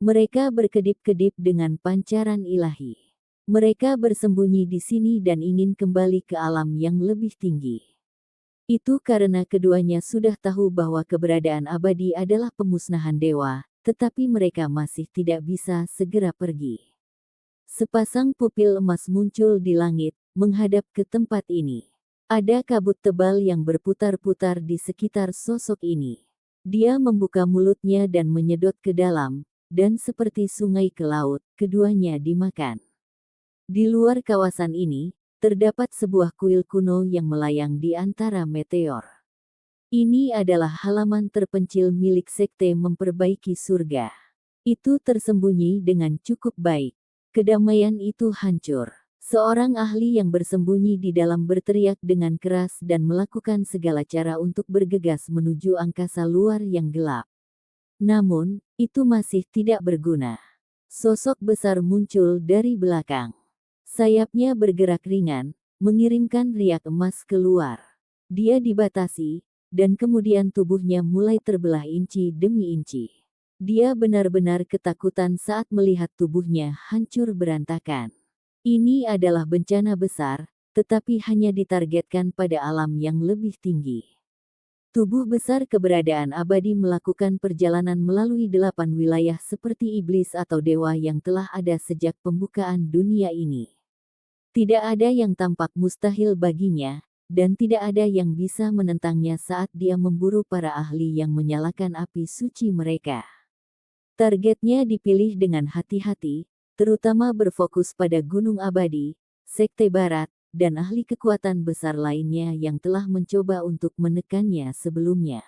Mereka berkedip-kedip dengan pancaran ilahi. Mereka bersembunyi di sini dan ingin kembali ke alam yang lebih tinggi. Itu karena keduanya sudah tahu bahwa keberadaan abadi adalah pemusnahan dewa, tetapi mereka masih tidak bisa segera pergi. Sepasang pupil emas muncul di langit, menghadap ke tempat ini. Ada kabut tebal yang berputar-putar di sekitar sosok ini. Dia membuka mulutnya dan menyedot ke dalam, dan seperti sungai ke laut, keduanya dimakan. Di luar kawasan ini, terdapat sebuah kuil kuno yang melayang di antara meteor. Ini adalah halaman terpencil milik sekte memperbaiki surga. Itu tersembunyi dengan cukup baik. Kedamaian itu hancur. Seorang ahli yang bersembunyi di dalam berteriak dengan keras dan melakukan segala cara untuk bergegas menuju angkasa luar yang gelap. Namun, itu masih tidak berguna. Sosok besar muncul dari belakang. Sayapnya bergerak ringan, mengirimkan riak emas keluar. Dia dibatasi, dan kemudian tubuhnya mulai terbelah inci demi inci. Dia benar-benar ketakutan saat melihat tubuhnya hancur berantakan. Ini adalah bencana besar, tetapi hanya ditargetkan pada alam yang lebih tinggi. Tubuh besar keberadaan abadi melakukan perjalanan melalui 8 wilayah seperti iblis atau dewa yang telah ada sejak pembukaan dunia ini. Tidak ada yang tampak mustahil baginya, dan tidak ada yang bisa menentangnya saat dia memburu para ahli yang menyalakan api suci mereka. Targetnya dipilih dengan hati-hati, terutama berfokus pada Gunung Abadi, Sekte Barat, dan ahli kekuatan besar lainnya yang telah mencoba untuk menekannya sebelumnya.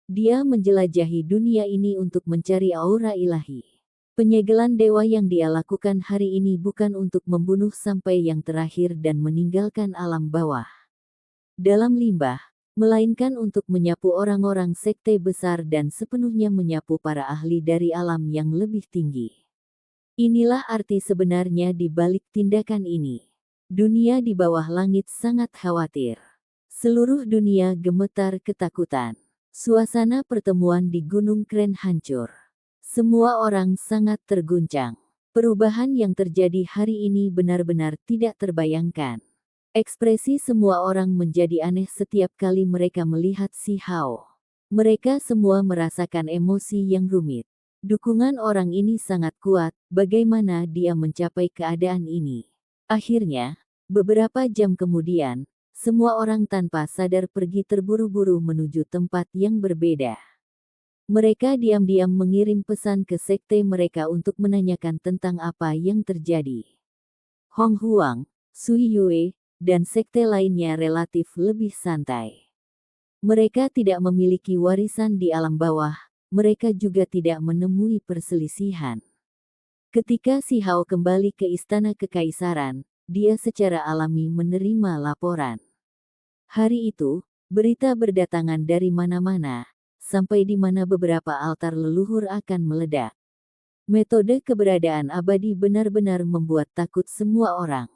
Dia menjelajahi dunia ini untuk mencari aura ilahi. Penyegelan dewa yang dia lakukan hari ini bukan untuk membunuh sampai yang terakhir dan meninggalkan alam bawah dalam limbah, melainkan untuk menyapu orang-orang sekte besar dan sepenuhnya menyapu para ahli dari alam yang lebih tinggi. Inilah arti sebenarnya di balik tindakan ini. Dunia di bawah langit sangat khawatir. Seluruh dunia gemetar ketakutan. Suasana pertemuan di Gunung Kren hancur. Semua orang sangat terguncang. Perubahan yang terjadi hari ini benar-benar tidak terbayangkan. Ekspresi semua orang menjadi aneh setiap kali mereka melihat Si Hao. Mereka semua merasakan emosi yang rumit. Dukungan orang ini sangat kuat, bagaimana dia mencapai keadaan ini. Akhirnya, beberapa jam kemudian, semua orang tanpa sadar pergi terburu-buru menuju tempat yang berbeda. Mereka diam-diam mengirim pesan ke sekte mereka untuk menanyakan tentang apa yang terjadi. Hong Huang, Sui Yue, dan sekte lainnya relatif lebih santai. Mereka tidak memiliki warisan di alam bawah, mereka juga tidak menemui perselisihan. Ketika Si Hao kembali ke istana kekaisaran, dia secara alami menerima laporan. Hari itu, berita berdatangan dari mana-mana, sampai di mana beberapa altar leluhur akan meledak. Metode keberadaan abadi benar-benar membuat takut semua orang.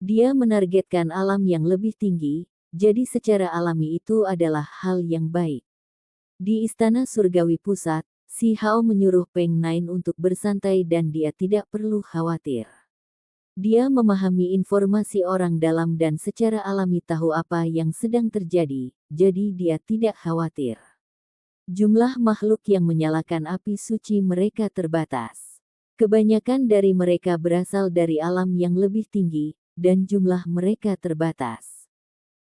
Dia menargetkan alam yang lebih tinggi, jadi secara alami itu adalah hal yang baik. Di Istana Surgawi Pusat, Si Hao menyuruh Peng Nain untuk bersantai dan dia tidak perlu khawatir. Dia memahami informasi orang dalam dan secara alami tahu apa yang sedang terjadi, jadi dia tidak khawatir. Jumlah makhluk yang menyalakan api suci mereka terbatas. Kebanyakan dari mereka berasal dari alam yang lebih tinggi, dan jumlah mereka terbatas.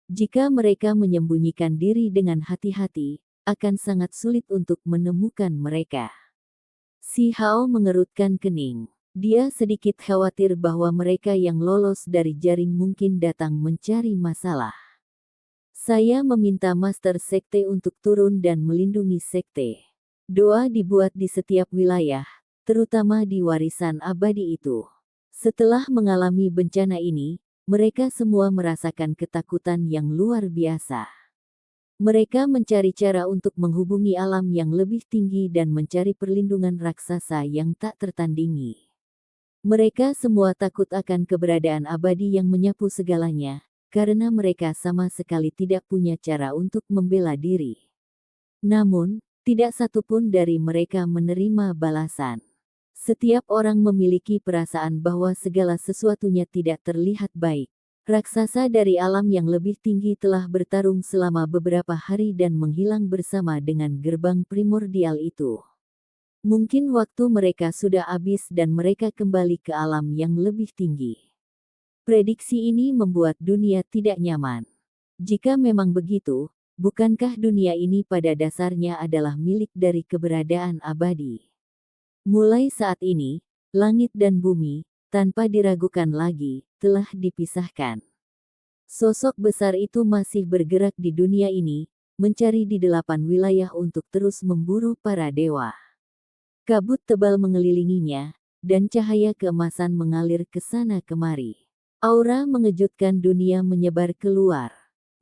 Jika mereka menyembunyikan diri dengan hati-hati, akan sangat sulit untuk menemukan mereka. Si Hao mengerutkan kening. Dia sedikit khawatir bahwa mereka yang lolos dari jaring mungkin datang mencari masalah. Saya meminta Master Sekte untuk turun dan melindungi Sekte. Doa dibuat di setiap wilayah, terutama di warisan abadi itu. Setelah mengalami bencana ini, mereka semua merasakan ketakutan yang luar biasa. Mereka mencari cara untuk menghubungi alam yang lebih tinggi dan mencari perlindungan raksasa yang tak tertandingi. Mereka semua takut akan keberadaan abadi yang menyapu segalanya, karena mereka sama sekali tidak punya cara untuk membela diri. Namun, tidak satupun dari mereka menerima balasan. Setiap orang memiliki perasaan bahwa segala sesuatunya tidak terlihat baik. Raksasa dari alam yang lebih tinggi telah bertarung selama beberapa hari dan menghilang bersama dengan gerbang primordial itu. Mungkin waktu mereka sudah habis dan mereka kembali ke alam yang lebih tinggi. Prediksi ini membuat dunia tidak nyaman. Jika memang begitu, bukankah dunia ini pada dasarnya adalah milik dari keberadaan abadi? Mulai saat ini, langit dan bumi, tanpa diragukan lagi, telah dipisahkan. Sosok besar itu masih bergerak di dunia ini, mencari di 8 wilayah untuk terus memburu para dewa. Kabut tebal mengelilinginya, dan cahaya keemasan mengalir ke sana kemari. Aura mengejutkan dunia menyebar keluar.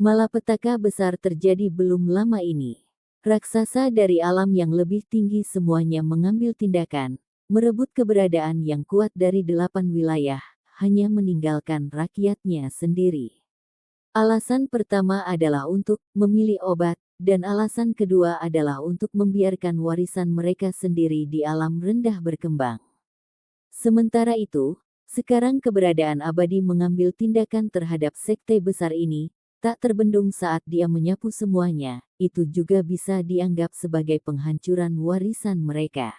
Malapetaka besar terjadi belum lama ini. Raksasa dari alam yang lebih tinggi semuanya mengambil tindakan, merebut keberadaan yang kuat dari 8 wilayah, hanya meninggalkan rakyatnya sendiri. Alasan pertama adalah untuk memilih obat, dan alasan kedua adalah untuk membiarkan warisan mereka sendiri di alam rendah berkembang. Sementara itu, sekarang keberadaan abadi mengambil tindakan terhadap sekte besar ini, tak terbendung saat dia menyapu semuanya, itu juga bisa dianggap sebagai penghancuran warisan mereka.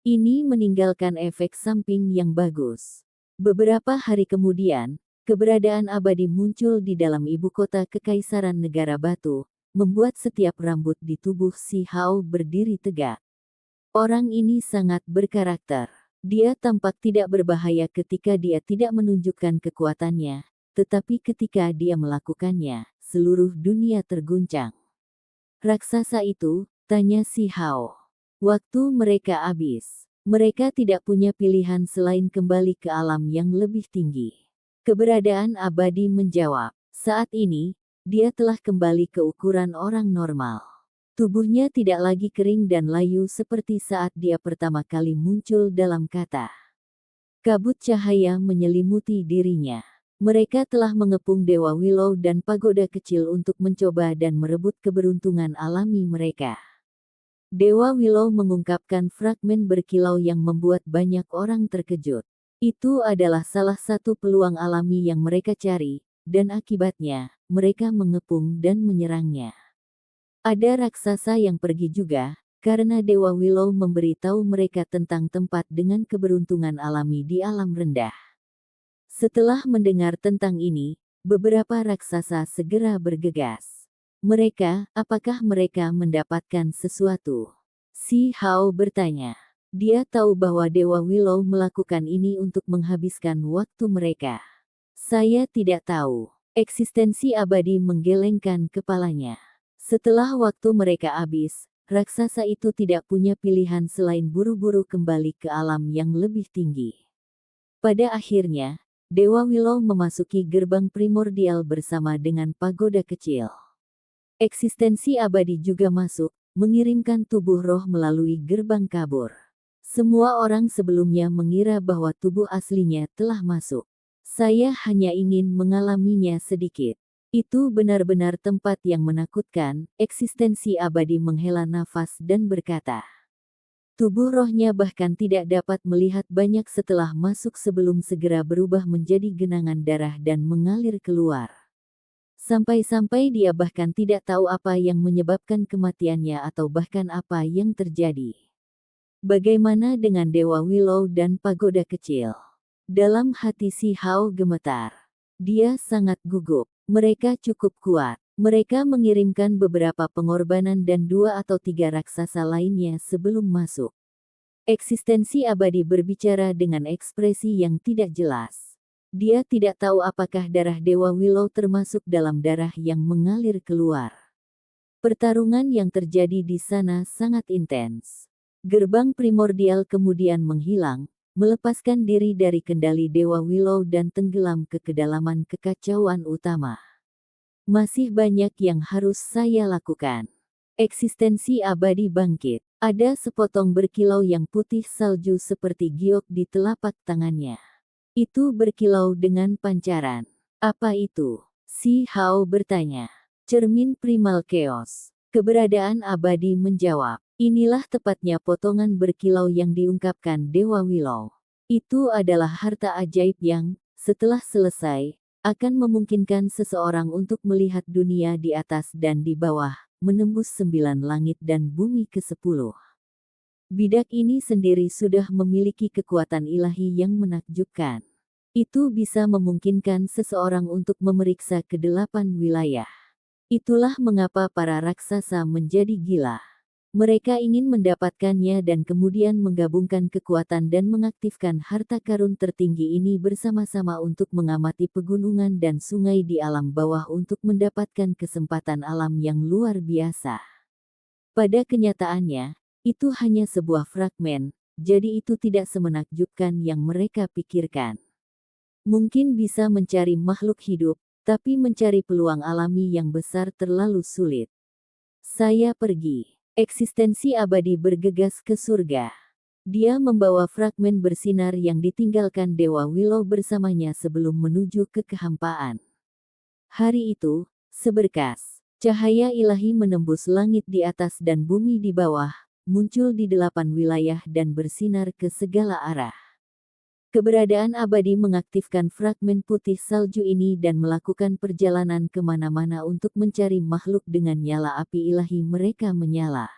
Ini meninggalkan efek samping yang bagus. Beberapa hari kemudian, keberadaan abadi muncul di dalam ibu kota Kekaisaran Negara Batu, membuat setiap rambut di tubuh Si Hao berdiri tegak. Orang ini sangat berkarakter. Dia tampak tidak berbahaya ketika dia tidak menunjukkan kekuatannya, tetapi ketika dia melakukannya, seluruh dunia terguncang. Raksasa itu, tanya Si Hao. Waktu mereka habis. Mereka tidak punya pilihan selain kembali ke alam yang lebih tinggi. Keberadaan abadi menjawab. Saat ini, dia telah kembali ke ukuran orang normal. Tubuhnya tidak lagi kering dan layu seperti saat dia pertama kali muncul dalam kata. Kabut cahaya menyelimuti dirinya. Mereka telah mengepung Dewa Willow dan pagoda kecil untuk mencoba dan merebut keberuntungan alami mereka. Dewa Willow mengungkapkan fragmen berkilau yang membuat banyak orang terkejut. Itu adalah salah satu peluang alami yang mereka cari, dan akibatnya, mereka mengepung dan menyerangnya. Ada raksasa yang pergi juga, karena Dewa Willow memberitahu mereka tentang tempat dengan keberuntungan alami di alam rendah. Setelah mendengar tentang ini, beberapa raksasa segera bergegas. Mereka, apakah mereka mendapatkan sesuatu? Si Hao bertanya. Dia tahu bahwa Dewa Willow melakukan ini untuk menghabiskan waktu mereka. Saya tidak tahu. Eksistensi abadi menggelengkan kepalanya. Setelah waktu mereka habis, raksasa itu tidak punya pilihan selain buru-buru kembali ke alam yang lebih tinggi. Pada akhirnya, Dewa Willow memasuki gerbang primordial bersama dengan pagoda kecil. Eksistensi abadi juga masuk, mengirimkan tubuh roh melalui gerbang kabur. Semua orang sebelumnya mengira bahwa tubuh aslinya telah masuk. Saya hanya ingin mengalaminya sedikit. Itu benar-benar tempat yang menakutkan. Eksistensi abadi menghela nafas dan berkata. Tubuh rohnya bahkan tidak dapat melihat banyak setelah masuk sebelum segera berubah menjadi genangan darah dan mengalir keluar. Sampai-sampai dia bahkan tidak tahu apa yang menyebabkan kematiannya atau bahkan apa yang terjadi. Bagaimana dengan Dewa Willow dan pagoda kecil? Dalam hati Si Hao gemetar. Dia sangat gugup. Mereka cukup kuat. Mereka mengirimkan beberapa pengorbanan dan 2 atau 3 raksasa lainnya sebelum masuk. Eksistensi abadi berbicara dengan ekspresi yang tidak jelas. Dia tidak tahu apakah darah Dewa Willow termasuk dalam darah yang mengalir keluar. Pertarungan yang terjadi di sana sangat intens. Gerbang primordial kemudian menghilang, melepaskan diri dari kendali Dewa Willow dan tenggelam ke kedalaman kekacauan utama. Masih banyak yang harus saya lakukan. Eksistensi abadi bangkit. Ada sepotong berkilau yang putih salju seperti giok di telapak tangannya. Itu berkilau dengan pancaran. Apa itu? Si Hao bertanya. Cermin primal chaos. Keberadaan abadi menjawab. Inilah tepatnya potongan berkilau yang diungkapkan Dewa Willow. Itu adalah harta ajaib yang, setelah selesai, akan memungkinkan seseorang untuk melihat dunia di atas dan di bawah, menembus 9 langit dan bumi ke-10. Bidak ini sendiri sudah memiliki kekuatan ilahi yang menakjubkan. Itu bisa memungkinkan seseorang untuk memeriksa ke-8 wilayah. Itulah mengapa para raksasa menjadi gila. Mereka ingin mendapatkannya dan kemudian menggabungkan kekuatan dan mengaktifkan harta karun tertinggi ini bersama-sama untuk mengamati pegunungan dan sungai di alam bawah untuk mendapatkan kesempatan alam yang luar biasa. Pada kenyataannya, itu hanya sebuah fragmen, jadi itu tidak semenakjubkan yang mereka pikirkan. Mungkin bisa mencari makhluk hidup, tapi mencari peluang alami yang besar terlalu sulit. Saya pergi. Eksistensi abadi bergegas ke surga. Dia membawa fragmen bersinar yang ditinggalkan Dewa Willow bersamanya sebelum menuju ke kehampaan. Hari itu, seberkas cahaya ilahi menembus langit di atas dan bumi di bawah, muncul di 8 wilayah dan bersinar ke segala arah. Keberadaan abadi mengaktifkan fragmen putih salju ini dan melakukan perjalanan kemana-mana untuk mencari makhluk dengan nyala api ilahi mereka menyala.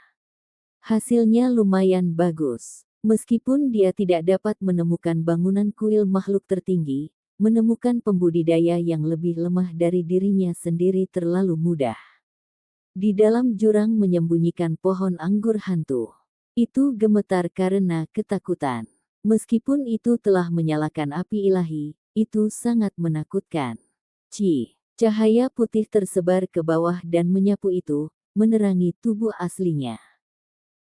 Hasilnya lumayan bagus. Meskipun dia tidak dapat menemukan bangunan kuil makhluk tertinggi, menemukan pembudidaya yang lebih lemah dari dirinya sendiri terlalu mudah. Di dalam jurang menyembunyikan pohon anggur hantu. Itu gemetar karena ketakutan. Meskipun itu telah menyalakan api ilahi, itu sangat menakutkan. Cahaya putih tersebar ke bawah dan menyapu itu, menerangi tubuh aslinya.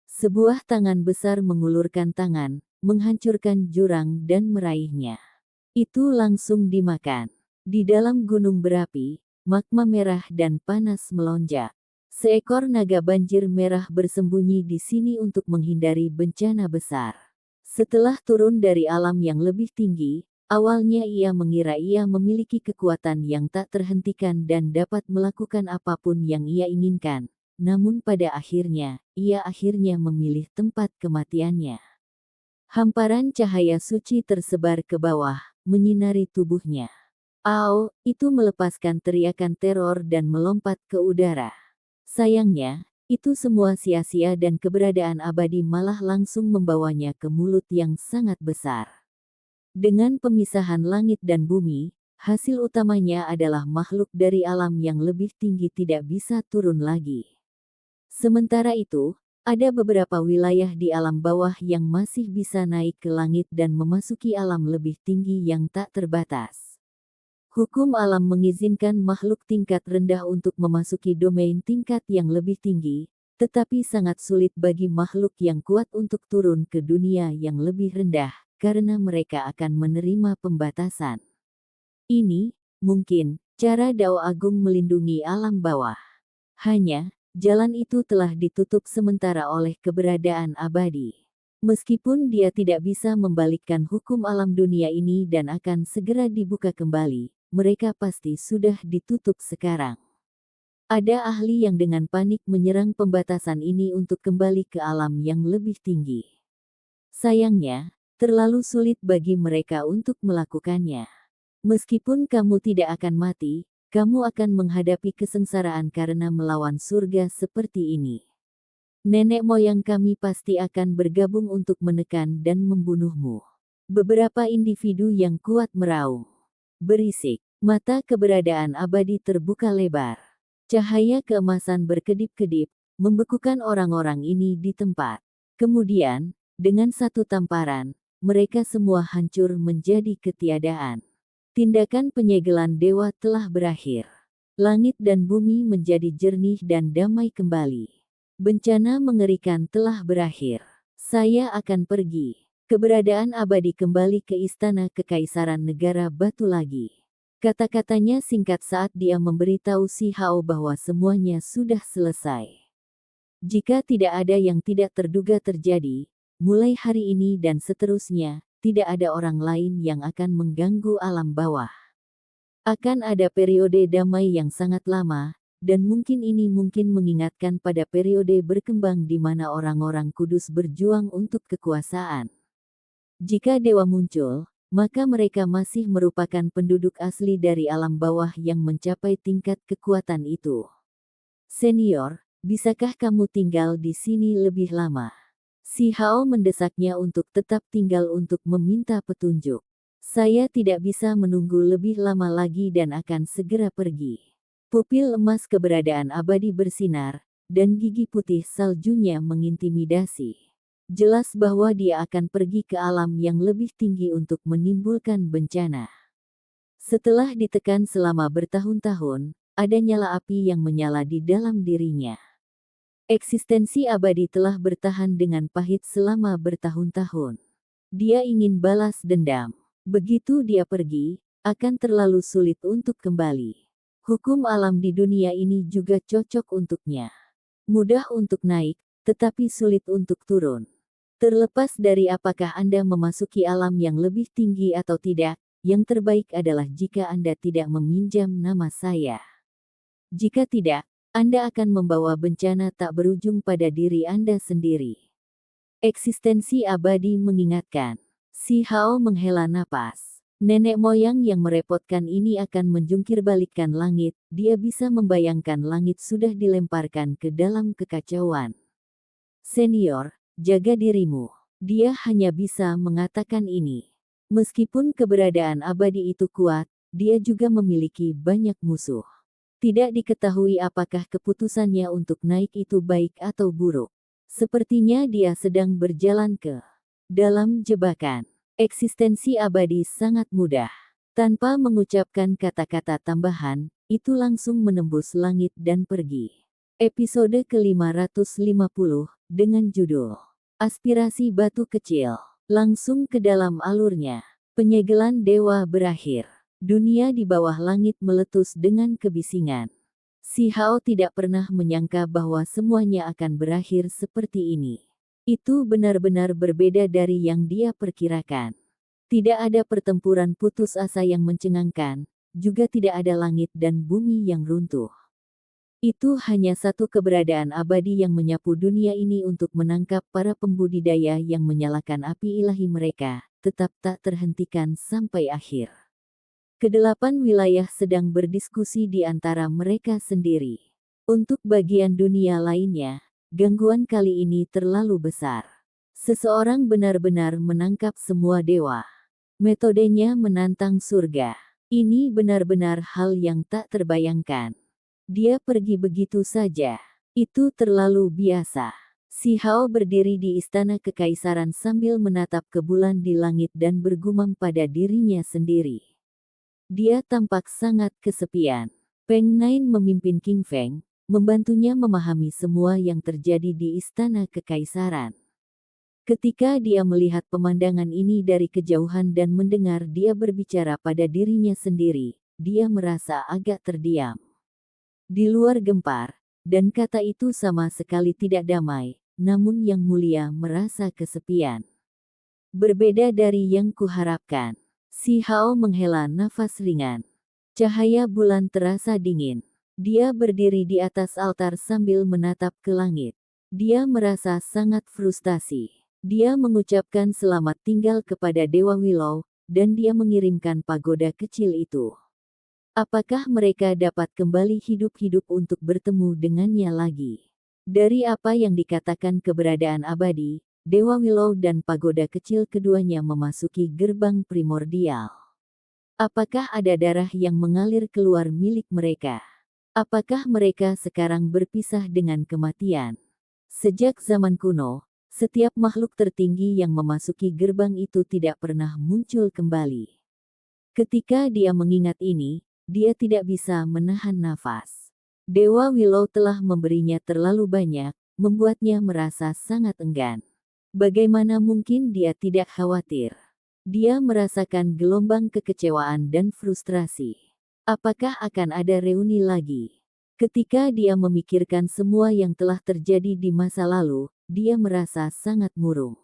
Sebuah tangan besar mengulurkan tangan, menghancurkan jurang dan meraihnya. Itu langsung dimakan. Di dalam gunung berapi, magma merah dan panas melonjak. Seekor naga banjir merah bersembunyi di sini untuk menghindari bencana besar. Setelah turun dari alam yang lebih tinggi, awalnya ia mengira ia memiliki kekuatan yang tak terhentikan dan dapat melakukan apapun yang ia inginkan. Namun pada akhirnya, ia akhirnya memilih tempat kematiannya. Hamparan cahaya suci tersebar ke bawah, menyinari tubuhnya. Au, itu melepaskan teriakan teror dan melompat ke udara. Sayangnya, itu semua sia-sia dan keberadaan abadi malah langsung membawanya ke mulut yang sangat besar. Dengan pemisahan langit dan bumi, hasil utamanya adalah makhluk dari alam yang lebih tinggi tidak bisa turun lagi. Sementara itu, ada beberapa wilayah di alam bawah yang masih bisa naik ke langit dan memasuki alam lebih tinggi yang tak terbatas. Hukum alam mengizinkan makhluk tingkat rendah untuk memasuki domain tingkat yang lebih tinggi, tetapi sangat sulit bagi makhluk yang kuat untuk turun ke dunia yang lebih rendah, karena mereka akan menerima pembatasan. Ini, mungkin, cara Dao Agung melindungi alam bawah. Hanya, jalan itu telah ditutup sementara oleh keberadaan abadi. Meskipun dia tidak bisa membalikkan hukum alam dunia ini dan akan segera dibuka kembali, mereka pasti sudah ditutup sekarang. Ada ahli yang dengan panik menyerang pembatasan ini untuk kembali ke alam yang lebih tinggi. Sayangnya, terlalu sulit bagi mereka untuk melakukannya. Meskipun kamu tidak akan mati, kamu akan menghadapi kesengsaraan karena melawan surga seperti ini. Nenek moyang kami pasti akan bergabung untuk menekan dan membunuhmu. Beberapa individu yang kuat meraung. Berisik. Mata keberadaan abadi terbuka lebar. Cahaya keemasan berkedip-kedip, membekukan orang-orang ini di tempat. Kemudian, dengan satu tamparan, mereka semua hancur menjadi ketiadaan. Tindakan penyegelan dewa telah berakhir. Langit dan bumi menjadi jernih dan damai kembali. Bencana mengerikan telah berakhir. Saya akan pergi. Keberadaan abadi kembali ke istana kekaisaran negara batu lagi. Kata-katanya singkat saat dia memberitahu Si Hao bahwa semuanya sudah selesai. Jika tidak ada yang tidak terduga terjadi, mulai hari ini dan seterusnya, tidak ada orang lain yang akan mengganggu alam bawah. Akan ada periode damai yang sangat lama, dan mungkin ini mungkin mengingatkan pada periode berkembang di mana orang-orang kudus berjuang untuk kekuasaan. Jika dewa muncul, maka mereka masih merupakan penduduk asli dari alam bawah yang mencapai tingkat kekuatan itu. Senior, bisakah kamu tinggal di sini lebih lama? Si Hao mendesaknya untuk tetap tinggal untuk meminta petunjuk. Saya tidak bisa menunggu lebih lama lagi dan akan segera pergi. Pupil emas keberadaan abadi bersinar, dan gigi putih saljunya mengintimidasi. Jelas bahwa dia akan pergi ke alam yang lebih tinggi untuk menimbulkan bencana. Setelah ditekan selama bertahun-tahun, ada nyala api yang menyala di dalam dirinya. Eksistensi abadi telah bertahan dengan pahit selama bertahun-tahun. Dia ingin balas dendam. Begitu dia pergi, akan terlalu sulit untuk kembali. Hukum alam di dunia ini juga cocok untuknya. Mudah untuk naik, tetapi sulit untuk turun. Terlepas dari apakah Anda memasuki alam yang lebih tinggi atau tidak, yang terbaik adalah jika Anda tidak meminjam nama saya. Jika tidak, Anda akan membawa bencana tak berujung pada diri Anda sendiri. Eksistensi abadi mengingatkan. Si Hao menghela napas. Nenek moyang yang merepotkan ini akan menjungkirbalikkan langit. Dia bisa membayangkan langit sudah dilemparkan ke dalam kekacauan. Senior, jaga dirimu. Dia hanya bisa mengatakan ini. Meskipun keberadaan abadi itu kuat, dia juga memiliki banyak musuh. Tidak diketahui apakah keputusannya untuk naik itu baik atau buruk. Sepertinya dia sedang berjalan ke dalam jebakan. Eksistensi abadi sangat mudah. Tanpa mengucapkan kata-kata tambahan, itu langsung menembus langit dan pergi. Episode ke-550, dengan judul Aspirasi Batu Kecil. Langsung ke dalam alurnya. Penyegelan dewa berakhir. Dunia di bawah langit meletus dengan kebisingan. Si Hao tidak pernah menyangka bahwa semuanya akan berakhir seperti ini. Itu benar-benar berbeda dari yang dia perkirakan. Tidak ada pertempuran putus asa yang mencengangkan, juga tidak ada langit dan bumi yang runtuh. Itu hanya satu keberadaan abadi yang menyapu dunia ini untuk menangkap para pembudidaya yang menyalakan api ilahi mereka, tetap tak terhentikan sampai akhir. Kedelapan wilayah sedang berdiskusi di antara mereka sendiri. Untuk bagian dunia lainnya, gangguan kali ini terlalu besar. Seseorang benar-benar menangkap semua dewa. Metodenya menantang surga. Ini benar-benar hal yang tak terbayangkan. Dia pergi begitu saja. Itu terlalu biasa. Si Hao berdiri di istana kekaisaran sambil menatap ke bulan di langit dan bergumam pada dirinya sendiri. Dia tampak sangat kesepian. Peng Nain memimpin King Feng, membantunya memahami semua yang terjadi di istana kekaisaran. Ketika dia melihat pemandangan ini dari kejauhan dan mendengar dia berbicara pada dirinya sendiri, dia merasa agak terdiam. Di luar gempar, dan kata itu sama sekali tidak damai, namun Yang Mulia merasa kesepian. Berbeda dari yang kuharapkan. Si Hao menghela nafas ringan. Cahaya bulan terasa dingin. Dia berdiri di atas altar sambil menatap ke langit. Dia merasa sangat frustasi. Dia mengucapkan selamat tinggal kepada Dewa Willow, dan dia mengirimkan pagoda kecil itu. Apakah mereka dapat kembali hidup-hidup untuk bertemu dengannya lagi? Dari apa yang dikatakan keberadaan abadi, Dewa Willow dan pagoda kecil keduanya memasuki gerbang primordial. Apakah ada darah yang mengalir keluar milik mereka? Apakah mereka sekarang berpisah dengan kematian? Sejak zaman kuno, setiap makhluk tertinggi yang memasuki gerbang itu tidak pernah muncul kembali. Ketika dia mengingat ini, dia tidak bisa menahan nafas. Dewa Willow telah memberinya terlalu banyak, membuatnya merasa sangat enggan. Bagaimana mungkin dia tidak khawatir? Dia merasakan gelombang kekecewaan dan frustrasi. Apakah akan ada reuni lagi? Ketika dia memikirkan semua yang telah terjadi di masa lalu, dia merasa sangat murung.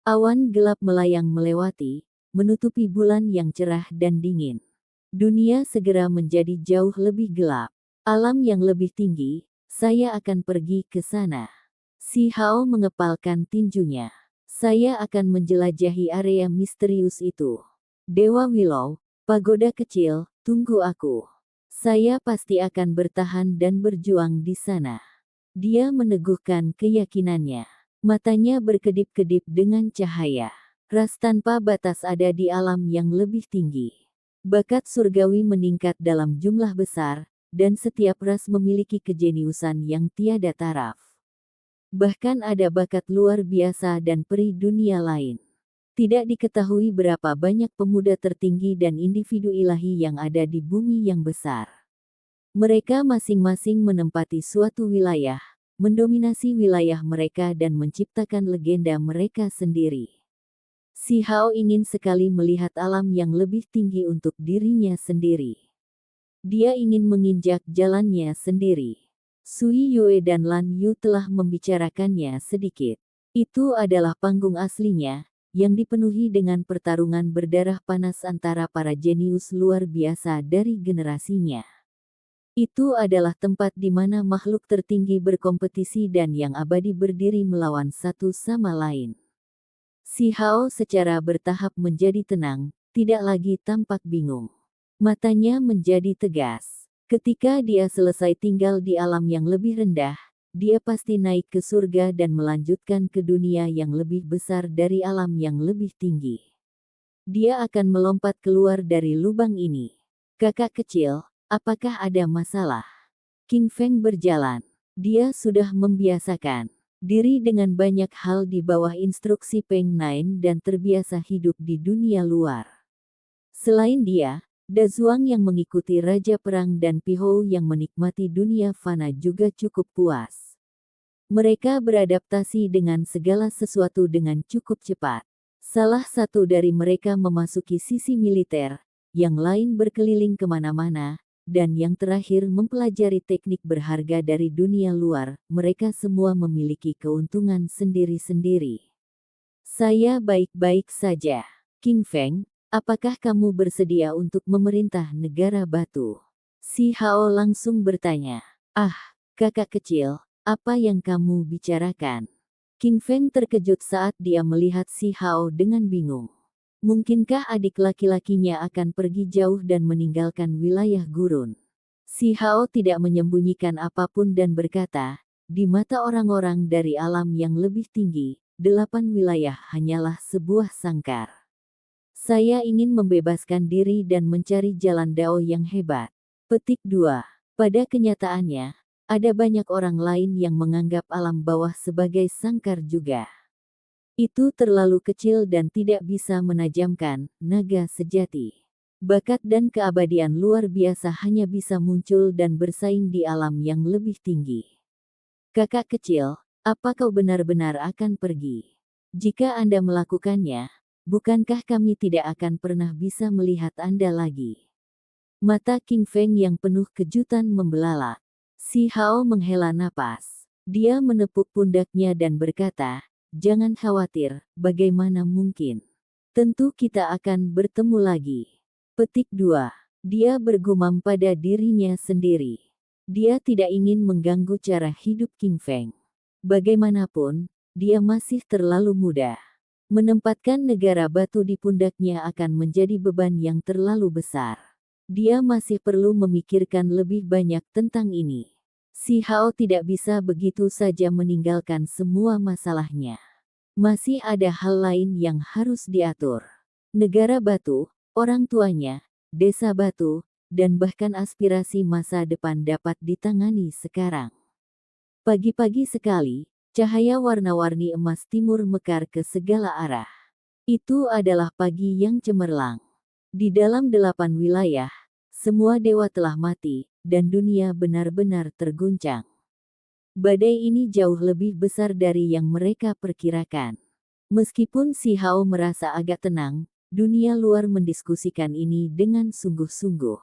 Awan gelap melayang melewati, menutupi bulan yang cerah dan dingin. Dunia segera menjadi jauh lebih gelap. Alam yang lebih tinggi, saya akan pergi ke sana. Si Hao mengepalkan tinjunya. Saya akan menjelajahi area misterius itu. Dewa Willow, pagoda kecil, tunggu aku. Saya pasti akan bertahan dan berjuang di sana. Dia meneguhkan keyakinannya. Matanya berkedip-kedip dengan cahaya. Ras tanpa batas ada di alam yang lebih tinggi. Bakat surgawi meningkat dalam jumlah besar, dan setiap ras memiliki kejeniusan yang tiada taraf. Bahkan ada bakat luar biasa dan peri dunia lain. Tidak diketahui berapa banyak pemuda tertinggi dan individu ilahi yang ada di bumi yang besar. Mereka masing-masing menempati suatu wilayah, mendominasi wilayah mereka dan menciptakan legenda mereka sendiri. Si Hao ingin sekali melihat alam yang lebih tinggi untuk dirinya sendiri. Dia ingin menginjak jalannya sendiri. Sui Yue dan Lan Yu telah membicarakannya sedikit. Itu adalah panggung aslinya, yang dipenuhi dengan pertarungan berdarah panas antara para jenius luar biasa dari generasinya. Itu adalah tempat di mana makhluk tertinggi berkompetisi dan yang abadi berdiri melawan satu sama lain. Si Hao secara bertahap menjadi tenang, tidak lagi tampak bingung. Matanya menjadi tegas. Ketika dia selesai tinggal di alam yang lebih rendah, dia pasti naik ke surga dan melanjutkan ke dunia yang lebih besar dari alam yang lebih tinggi. Dia akan melompat keluar dari lubang ini. Kakak kecil, apakah ada masalah? King Feng berjalan. Dia sudah membiasakan diri dengan banyak hal di bawah instruksi Peng Nine dan terbiasa hidup di dunia luar. Selain dia, Dazuang yang mengikuti Raja Perang dan Pihou yang menikmati dunia fana juga cukup puas. Mereka beradaptasi dengan segala sesuatu dengan cukup cepat. Salah satu dari mereka memasuki sisi militer, yang lain berkeliling kemana-mana, dan yang terakhir mempelajari teknik berharga dari dunia luar. Mereka semua memiliki keuntungan sendiri-sendiri. Saya baik-baik saja. King Feng, apakah kamu bersedia untuk memerintah negara batu? Si Hao langsung bertanya. Ah, kakak kecil, apa yang kamu bicarakan? King Feng terkejut saat dia melihat si Hao dengan bingung. Mungkinkah adik laki-lakinya akan pergi jauh dan meninggalkan wilayah gurun? Si Hao tidak menyembunyikan apapun dan berkata, di mata orang-orang dari alam yang lebih tinggi, 8 wilayah hanyalah sebuah sangkar. Saya ingin membebaskan diri dan mencari jalan dao yang hebat. Petik 2. Pada kenyataannya, ada banyak orang lain yang menganggap alam bawah sebagai sangkar juga. Itu terlalu kecil dan tidak bisa menajamkan naga sejati. Bakat dan keabadian luar biasa hanya bisa muncul dan bersaing di alam yang lebih tinggi. Kakak kecil, apa kau benar-benar akan pergi? Jika Anda melakukannya, bukankah kami tidak akan pernah bisa melihat Anda lagi? Mata King Feng yang penuh kejutan membelalak. Si Hao menghela napas. Dia menepuk pundaknya dan berkata, jangan khawatir, bagaimana mungkin? Tentu kita akan bertemu lagi. Petik 2. Dia bergumam pada dirinya sendiri. Dia tidak ingin mengganggu cara hidup King Feng. Bagaimanapun, dia masih terlalu muda. Menempatkan negara batu di pundaknya akan menjadi beban yang terlalu besar. Dia masih perlu memikirkan lebih banyak tentang ini. Si Hao tidak bisa begitu saja meninggalkan semua masalahnya. Masih ada hal lain yang harus diatur. Negara batu, orang tuanya, desa batu, dan bahkan aspirasi masa depan dapat ditangani sekarang. Pagi-pagi sekali, cahaya warna-warni emas timur mekar ke segala arah. Itu adalah pagi yang cemerlang. Di dalam 8 wilayah, semua dewa telah mati, dan dunia benar-benar terguncang. Badai ini jauh lebih besar dari yang mereka perkirakan. Meskipun si Hao merasa agak tenang, dunia luar mendiskusikan ini dengan sungguh-sungguh.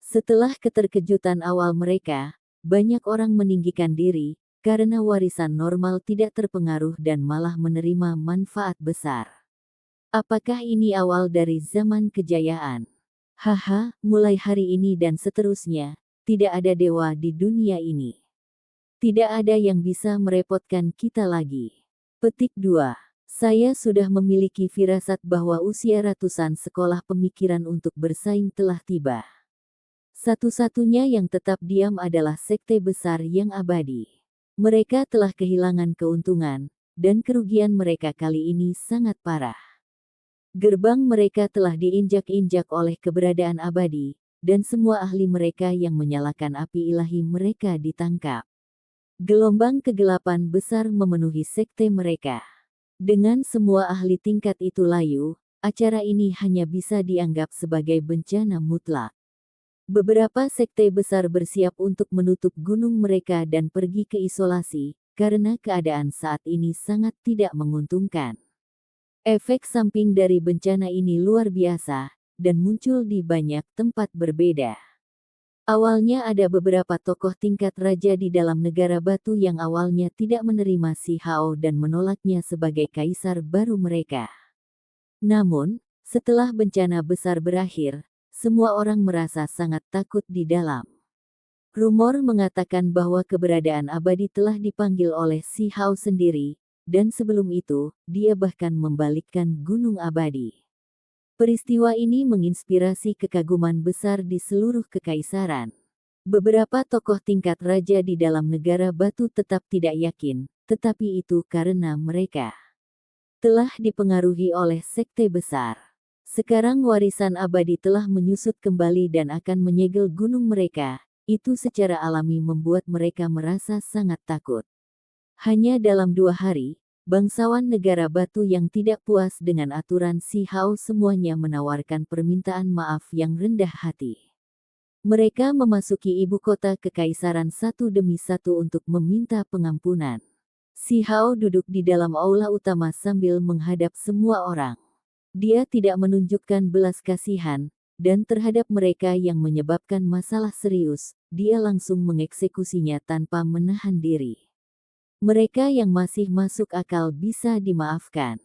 Setelah keterkejutan awal mereka, banyak orang meninggikan diri, karena warisan normal tidak terpengaruh dan malah menerima manfaat besar. Apakah ini awal dari zaman kejayaan? Haha, mulai hari ini dan seterusnya, tidak ada dewa di dunia ini. Tidak ada yang bisa merepotkan kita lagi. Petik 2. Saya sudah memiliki firasat bahwa usia ratusan sekolah pemikiran untuk bersaing telah tiba. Satu-satunya yang tetap diam adalah sekte besar yang abadi. Mereka telah kehilangan keuntungan, dan kerugian mereka kali ini sangat parah. Gerbang mereka telah diinjak-injak oleh keberadaan abadi, dan semua ahli mereka yang menyalakan api ilahi mereka ditangkap. Gelombang kegelapan besar memenuhi sekte mereka. Dengan semua ahli tingkat itu layu, acara ini hanya bisa dianggap sebagai bencana mutlak. Beberapa sekte besar bersiap untuk menutup gunung mereka dan pergi ke isolasi, karena keadaan saat ini sangat tidak menguntungkan. Efek samping dari bencana ini luar biasa, dan muncul di banyak tempat berbeda. Awalnya ada beberapa tokoh tingkat raja di dalam negara batu yang awalnya tidak menerima Si Hao dan menolaknya sebagai kaisar baru mereka. Namun, setelah bencana besar berakhir, semua orang merasa sangat takut di dalam. Rumor mengatakan bahwa keberadaan abadi telah dipanggil oleh Si Hao sendiri, dan sebelum itu, dia bahkan membalikkan gunung abadi. Peristiwa ini menginspirasi kekaguman besar di seluruh kekaisaran. Beberapa tokoh tingkat raja di dalam negara batu tetap tidak yakin, tetapi itu karena mereka telah dipengaruhi oleh sekte besar. Sekarang warisan abadi telah menyusut kembali dan akan menyegel gunung mereka, itu secara alami membuat mereka merasa sangat takut. Hanya dalam 2 hari, bangsawan negara batu yang tidak puas dengan aturan Si Hao semuanya menawarkan permintaan maaf yang rendah hati. Mereka memasuki ibu kota kekaisaran satu demi satu untuk meminta pengampunan. Si Hao duduk di dalam aula utama sambil menghadap semua orang. Dia tidak menunjukkan belas kasihan, dan terhadap mereka yang menyebabkan masalah serius, dia langsung mengeksekusinya tanpa menahan diri. Mereka yang masih masuk akal bisa dimaafkan.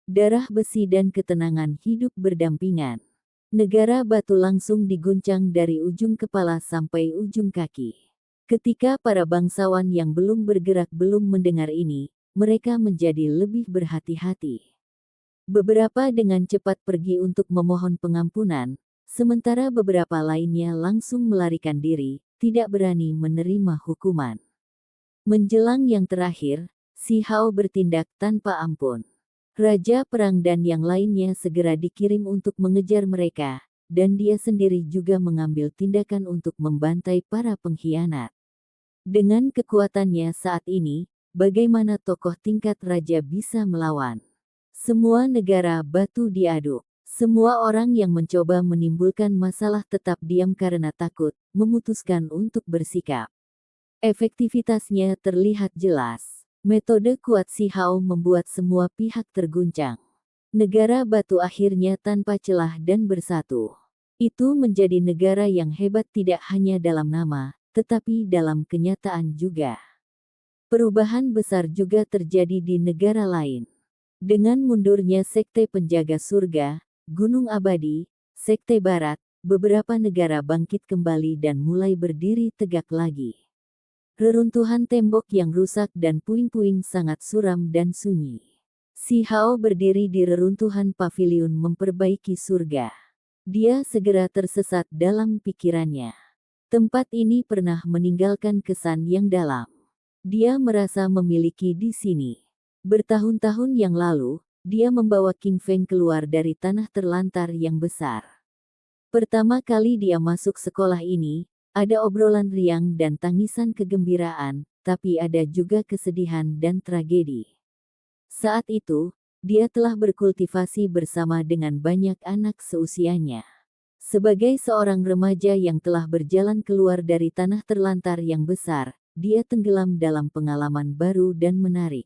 Darah besi dan ketenangan hidup berdampingan. Negara batu langsung diguncang dari ujung kepala sampai ujung kaki. Ketika para bangsawan yang belum bergerak belum mendengar ini, mereka menjadi lebih berhati-hati. Beberapa dengan cepat pergi untuk memohon pengampunan, sementara beberapa lainnya langsung melarikan diri, tidak berani menerima hukuman. Menjelang yang terakhir, Si Hao bertindak tanpa ampun. Raja perang dan yang lainnya segera dikirim untuk mengejar mereka, dan dia sendiri juga mengambil tindakan untuk membantai para pengkhianat. Dengan kekuatannya saat ini, bagaimana tokoh tingkat raja bisa melawan? Semua negara batu diaduk. Semua orang yang mencoba menimbulkan masalah tetap diam karena takut, memutuskan untuk bersikap. Efektivitasnya terlihat jelas. Metode kuat Si Hao membuat semua pihak terguncang. Negara batu akhirnya tanpa celah dan bersatu. Itu menjadi negara yang hebat tidak hanya dalam nama, tetapi dalam kenyataan juga. Perubahan besar juga terjadi di negara lain. Dengan mundurnya sekte penjaga surga, Gunung Abadi, sekte barat, beberapa negara bangkit kembali dan mulai berdiri tegak lagi. Reruntuhan tembok yang rusak dan puing-puing sangat suram dan sunyi. Si Hao berdiri di reruntuhan paviliun memperbaiki surga. Dia segera tersesat dalam pikirannya. Tempat ini pernah meninggalkan kesan yang dalam. Dia merasa memiliki di sini. Bertahun-tahun yang lalu, dia membawa King Feng keluar dari tanah terlantar yang besar. Pertama kali dia masuk sekolah ini, ada obrolan riang dan tangisan kegembiraan, tapi ada juga kesedihan dan tragedi. Saat itu, dia telah berkultivasi bersama dengan banyak anak seusianya. Sebagai seorang remaja yang telah berjalan keluar dari tanah terlantar yang besar, dia tenggelam dalam pengalaman baru dan menarik.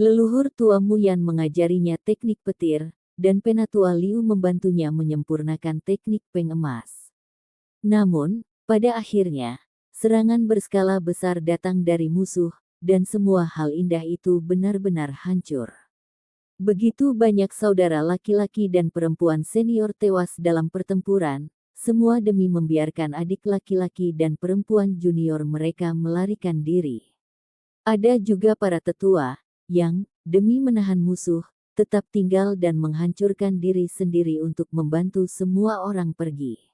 Leluhur tua Muyan mengajarinya teknik petir, dan penatua Liu membantunya menyempurnakan teknik peng emas. Namun, pada akhirnya, serangan berskala besar datang dari musuh, dan semua hal indah itu benar-benar hancur. Begitu banyak saudara laki-laki dan perempuan senior tewas dalam pertempuran, semua demi membiarkan adik laki-laki dan perempuan junior mereka melarikan diri. Ada juga para tetua, yang, demi menahan musuh, tetap tinggal dan menghancurkan diri sendiri untuk membantu semua orang pergi.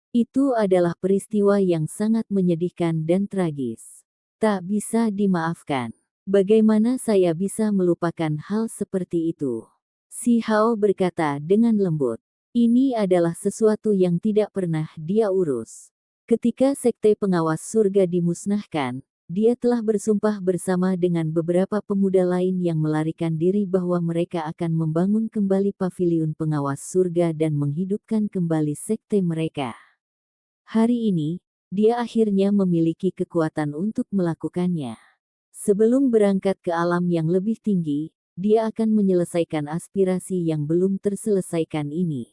Itu adalah peristiwa yang sangat menyedihkan dan tragis. Tak bisa dimaafkan. Bagaimana saya bisa melupakan hal seperti itu? Si Hao berkata dengan lembut. Ini adalah sesuatu yang tidak pernah dia urus. Ketika sekte pengawas surga dimusnahkan, dia telah bersumpah bersama dengan beberapa pemuda lain yang melarikan diri bahwa mereka akan membangun kembali paviliun pengawas surga dan menghidupkan kembali sekte mereka. Hari ini, dia akhirnya memiliki kekuatan untuk melakukannya. Sebelum berangkat ke alam yang lebih tinggi, dia akan menyelesaikan aspirasi yang belum terselesaikan ini.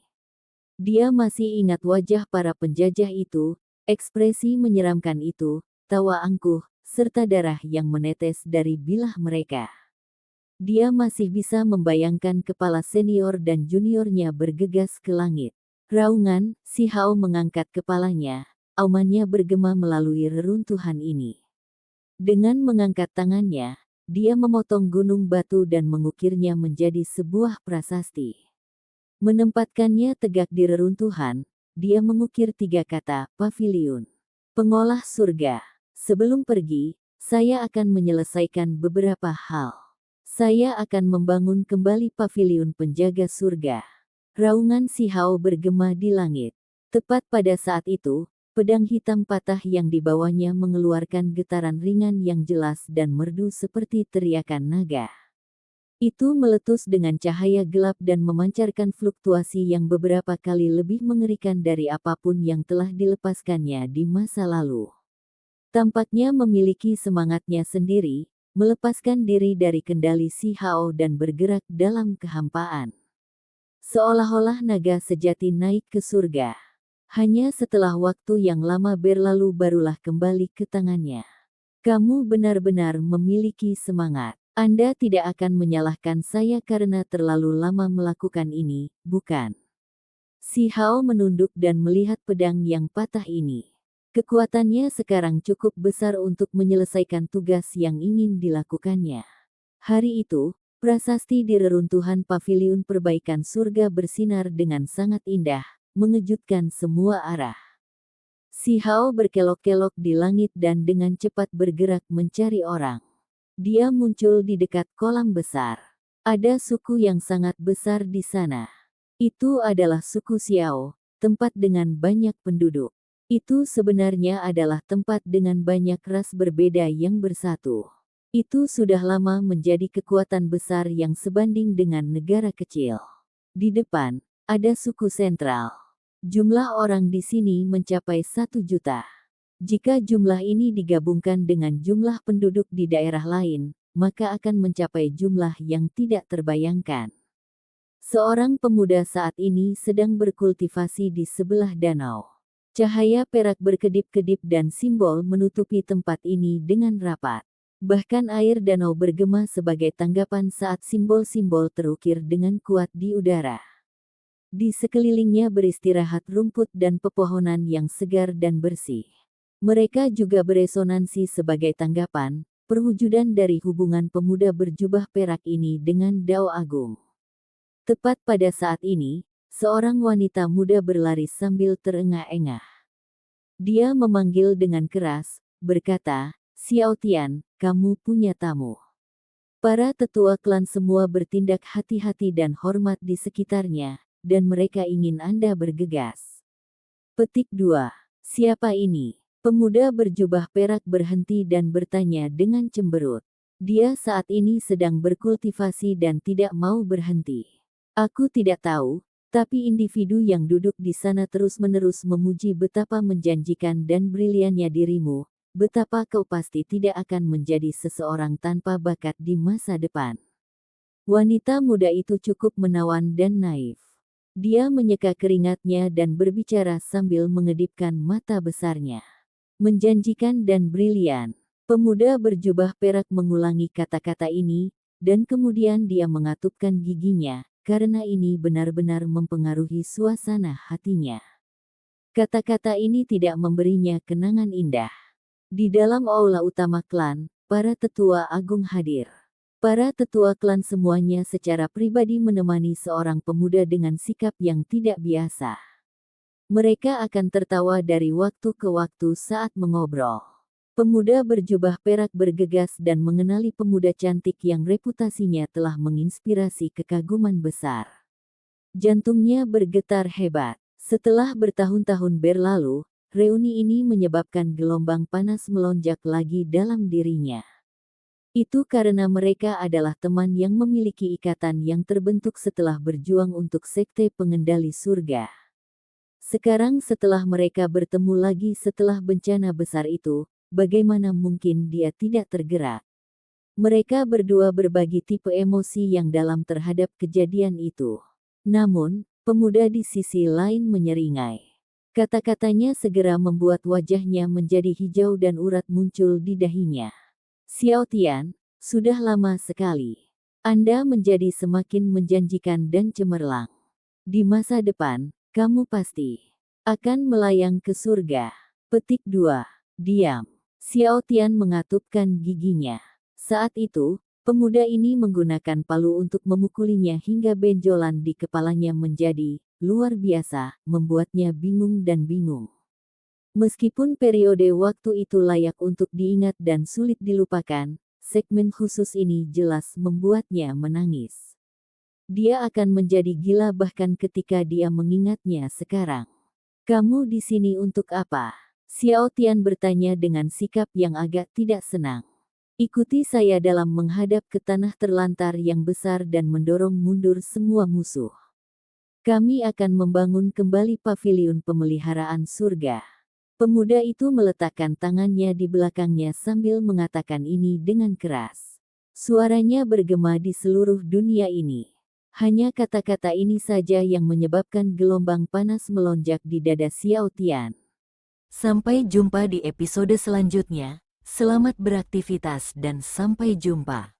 Dia masih ingat wajah para penjajah itu, ekspresi menyeramkan itu, tawa angkuh, serta darah yang menetes dari bilah mereka. Dia masih bisa membayangkan kepala senior dan juniornya bergegas ke langit. Raungan, si Hao mengangkat kepalanya, aumannya bergema melalui reruntuhan ini. Dengan mengangkat tangannya, dia memotong gunung batu dan mengukirnya menjadi sebuah prasasti. Menempatkannya tegak di reruntuhan, dia mengukir 3 kata, paviliun. Pengolah surga. Sebelum pergi, saya akan menyelesaikan beberapa hal. Saya akan membangun kembali paviliun penjaga surga. Raungan si Hao bergema di langit. Tepat pada saat itu, pedang hitam patah yang dibawanya mengeluarkan getaran ringan yang jelas dan merdu seperti teriakan naga. Itu meletus dengan cahaya gelap dan memancarkan fluktuasi yang beberapa kali lebih mengerikan dari apapun yang telah dilepaskannya di masa lalu. Tampaknya memiliki semangatnya sendiri, melepaskan diri dari kendali si Hao dan bergerak dalam kehampaan. Seolah-olah naga sejati naik ke surga. Hanya setelah waktu yang lama berlalu barulah kembali ke tangannya. Kamu benar-benar memiliki semangat. Anda tidak akan menyalahkan saya karena terlalu lama melakukan ini, bukan? Si Hao menunduk dan melihat pedang yang patah ini. Kekuatannya sekarang cukup besar untuk menyelesaikan tugas yang ingin dilakukannya. Hari itu, prasasti di reruntuhan paviliun perbaikan surga bersinar dengan sangat indah, mengejutkan semua arah. Si Hao berkelok-kelok di langit dan dengan cepat bergerak mencari orang. Dia muncul di dekat kolam besar. Ada suku yang sangat besar di sana. Itu adalah suku Xiao, tempat dengan banyak penduduk. Itu sebenarnya adalah tempat dengan banyak ras berbeda yang bersatu. Itu sudah lama menjadi kekuatan besar yang sebanding dengan negara kecil. Di depan, ada suku sentral. Jumlah orang di sini mencapai 1 juta. Jika jumlah ini digabungkan dengan jumlah penduduk di daerah lain, maka akan mencapai jumlah yang tidak terbayangkan. Seorang pemuda saat ini sedang berkultivasi di sebelah danau. Cahaya perak berkedip-kedip dan simbol menutupi tempat ini dengan rapat. Bahkan air danau bergema sebagai tanggapan saat simbol-simbol terukir dengan kuat di udara. Di sekelilingnya beristirahat rumput dan pepohonan yang segar dan bersih. Mereka juga beresonansi sebagai tanggapan, perwujudan dari hubungan pemuda berjubah perak ini dengan Dao Agung. Tepat pada saat ini, seorang wanita muda berlari sambil terengah-engah. Dia memanggil dengan keras, berkata, Xiao Tian, kamu punya tamu. Para tetua klan semua bertindak hati-hati dan hormat di sekitarnya, dan mereka ingin Anda bergegas. Petik 2. Siapa ini? Pemuda berjubah perak berhenti dan bertanya dengan cemberut. Dia saat ini sedang berkultivasi dan tidak mau berhenti. Aku tidak tahu, tapi individu yang duduk di sana terus-menerus memuji betapa menjanjikan dan briliannya dirimu, betapa kau pasti tidak akan menjadi seseorang tanpa bakat di masa depan. Wanita muda itu cukup menawan dan naif. Dia menyeka keringatnya dan berbicara sambil mengedipkan mata besarnya. Menjanjikan dan brilian. Pemuda berjubah perak mengulangi kata-kata ini, dan kemudian dia mengatupkan giginya, karena ini benar-benar mempengaruhi suasana hatinya. Kata-kata ini tidak memberinya kenangan indah. Di dalam aula utama klan, para tetua agung hadir. Para tetua klan semuanya secara pribadi menemani seorang pemuda dengan sikap yang tidak biasa. Mereka akan tertawa dari waktu ke waktu saat mengobrol. Pemuda berjubah perak bergegas dan mengenali pemuda cantik yang reputasinya telah menginspirasi kekaguman besar. Jantungnya bergetar hebat. Setelah bertahun-tahun berlalu, reuni ini menyebabkan gelombang panas melonjak lagi dalam dirinya. Itu karena mereka adalah teman yang memiliki ikatan yang terbentuk setelah berjuang untuk sekte pengendali surga. Sekarang setelah mereka bertemu lagi setelah bencana besar itu, bagaimana mungkin dia tidak tergerak? Mereka berdua berbagi tipe emosi yang dalam terhadap kejadian itu. Namun, pemuda di sisi lain menyeringai. Kata-katanya segera membuat wajahnya menjadi hijau dan urat muncul di dahinya. Xiao Tian, sudah lama sekali. Anda menjadi semakin menjanjikan dan cemerlang. Di masa depan, kamu pasti akan melayang ke surga. Petik 2. Diam. Xiao Tian mengatupkan giginya. Saat itu, pemuda ini menggunakan palu untuk memukulinya hingga benjolan di kepalanya menjadi luar biasa, membuatnya bingung dan bingung. Meskipun periode waktu itu layak untuk diingat dan sulit dilupakan, segmen khusus ini jelas membuatnya menangis. Dia akan menjadi gila bahkan ketika dia mengingatnya sekarang. Kamu di sini untuk apa? Xiao Tian bertanya dengan sikap yang agak tidak senang. Ikuti saya dalam menghadap ke tanah terlantar yang besar dan mendorong mundur semua musuh. Kami akan membangun kembali paviliun pemeliharaan surga. Pemuda itu meletakkan tangannya di belakangnya sambil mengatakan ini dengan keras. Suaranya bergema di seluruh dunia ini. Hanya kata-kata ini saja yang menyebabkan gelombang panas melonjak di dada Xiao Tian. Sampai jumpa di episode selanjutnya. Selamat beraktivitas dan sampai jumpa.